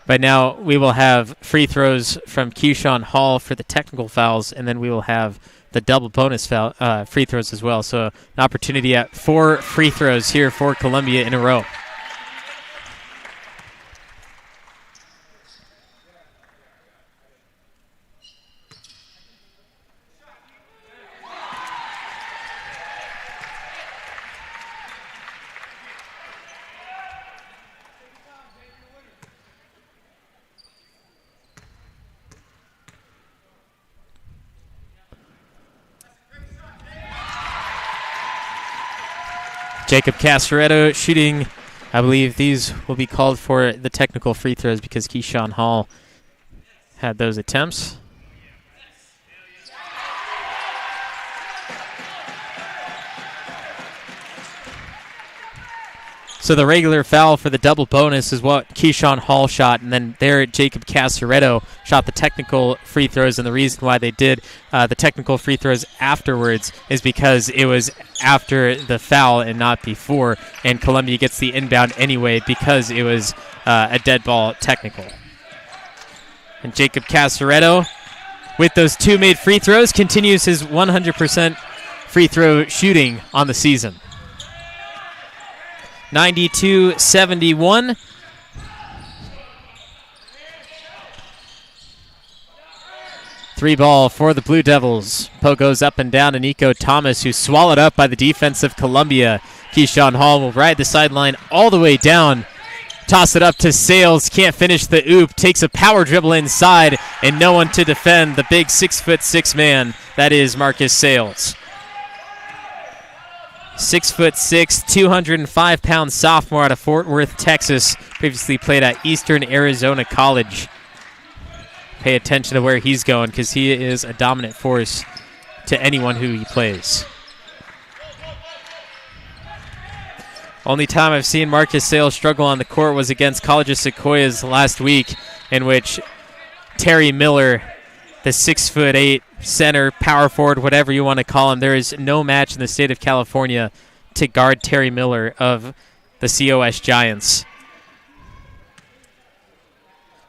But now we will have free throws from Keyshawn Hall for the technical fouls, and then we will have the double bonus foul, free throws as well. So an opportunity at 4 free throws here for Columbia in a row. Jacob Casaretto shooting. I believe these will be called for the technical free throws because Keyshawn Hall had those attempts. So the regular foul for the double bonus is what Keyshawn Hall shot, and then there Jacob Casaretto shot the technical free throws, and the reason why they did the technical free throws afterwards is because it was after the foul and not before, and Columbia gets the inbound anyway because it was a dead ball technical. And Jacob Casaretto, with those 2 made free throws, continues his 100% free throw shooting on the season. 92-71. Three ball for the Blue Devils. Poke goes up and down to Nico Thomas, who's swallowed up by the defense of Columbia. Keyshawn Hall will ride the sideline all the way down. Toss it up to Sales. Can't finish the oop. Takes a power dribble inside, and no one to defend the big 6'6" man. That is Marcus Sales. 6'6", 205-pound sophomore out of Fort Worth, Texas. Previously played at Eastern Arizona College. Pay attention to where he's going because he is a dominant force to anyone who he plays. Only time I've seen Marcus Sales struggle on the court was against College of Sequoias last week, in which Terry Miller, the 6'8" center, power forward, whatever you want to call him, there is no match in the state of California to guard Terry Miller of the COS Giants.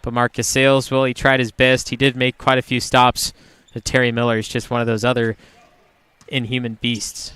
But Marcus Sales, well, he tried his best. He did make quite a few stops. But Terry Miller is just one of those other inhuman beasts.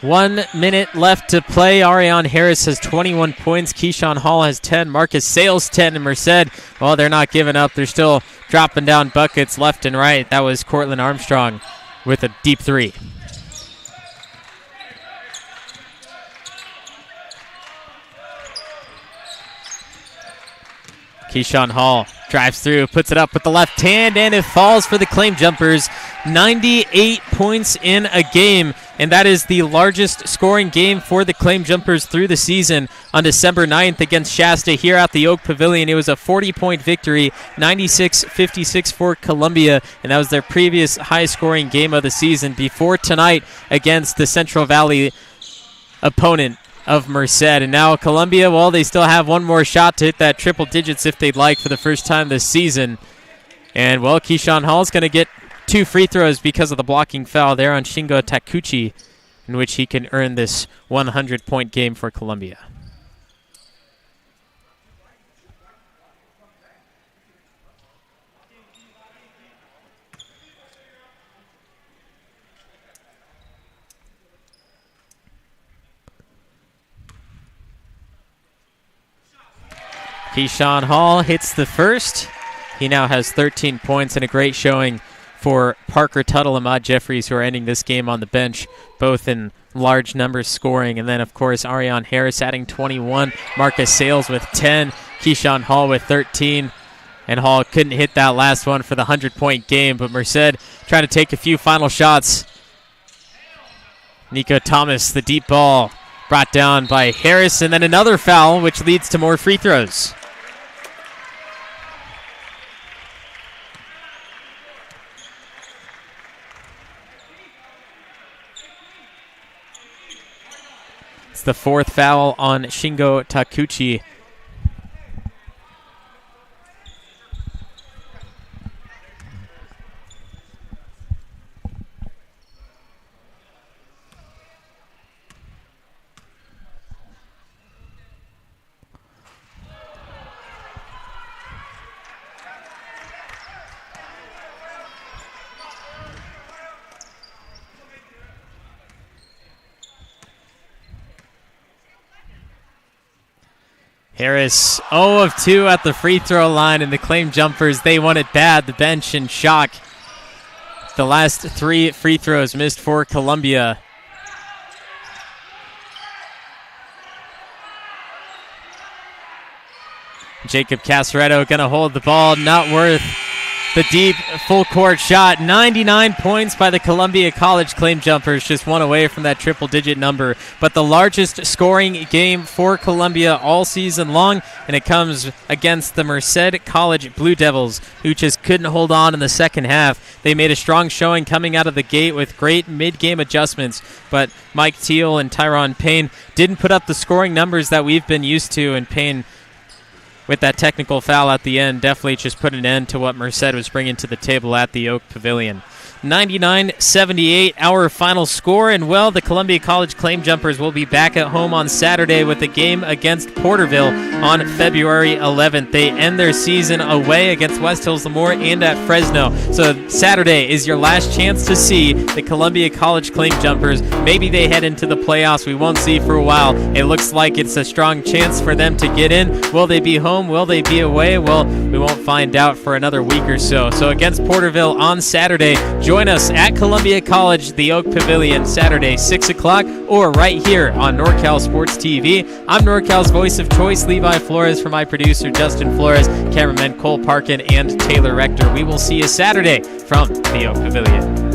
One minute left to play. Ariane Harris has 21 points. Keyshawn Hall has 10. Marcus Sales 10. And Merced, well, they're not giving up. They're still dropping down buckets left and right. That was Cortland Armstrong with a deep three. Keyshawn Hall drives through, puts it up with the left hand, and it falls for the Claim Jumpers. 98 points in a game, and that is the largest scoring game for the Claim Jumpers through the season. On December 9th against Shasta here at the Oak Pavilion, it was a 40-point victory, 96-56 for Columbia, and that was their previous high-scoring game of the season before tonight against the Central Valley opponent of Merced. And now Columbia, well, they still have one more shot to hit that triple digits if they'd like for the first time this season. And, well, Keyshawn Hall's going to get 2 free throws because of the blocking foul there on Shingo Takuchi, in which he can earn this 100-point game for Columbia. Keyshawn Hall hits the first. He now has 13 points and a great showing for Parker Tuttle and Ahmad Jeffries, who are ending this game on the bench, both in large numbers scoring. And then, of course, Ariane Harris adding 21, Marcus Sales with 10, Keyshawn Hall with 13. And Hall couldn't hit that last one for the 100-point game, but Merced trying to take a few final shots. Nico Thomas, the deep ball, brought down by Harris, and then another foul, which leads to more free throws. It's the 4th foul on Shingo Takuchi. Harris 0 of 2 at the free throw line, and the Claim Jumpers, they want it bad. The bench in shock. The last 3 free throws missed for Columbia. Jacob Casaretto going to hold the ball. Not worth The deep full court shot, 99 points by the Columbia College Claim Jumpers, just one away from that triple-digit number. But the largest scoring game for Columbia all season long, and it comes against the Merced College Blue Devils, who just couldn't hold on in the second half. They made a strong showing coming out of the gate with great mid-game adjustments, but Mike Teal and Tyron Payne didn't put up the scoring numbers that we've been used to, and Payne, with that technical foul at the end, definitely just put an end to what Merced was bringing to the table at the Oak Pavilion. 99-78, our final score, and well, the Columbia College Claim Jumpers will be back at home on Saturday with a game against Porterville on February 11th. They end their season away against West Hills Lemoore and at Fresno. So Saturday is your last chance to see the Columbia College Claim Jumpers. Maybe they head into the playoffs. We won't see for a while. It looks like it's a strong chance for them to get in. Will they be home? Will they be away? Well, we won't find out for another week or so. So against Porterville on Saturday, join us at Columbia College, the Oak Pavilion, Saturday, 6 o'clock, or right here on NorCal Sports TV. I'm NorCal's voice of choice, Levi Flores, for my producer, Justin Flores, cameramen Cole Parkin, and Taylor Rector. We will see you Saturday from the Oak Pavilion.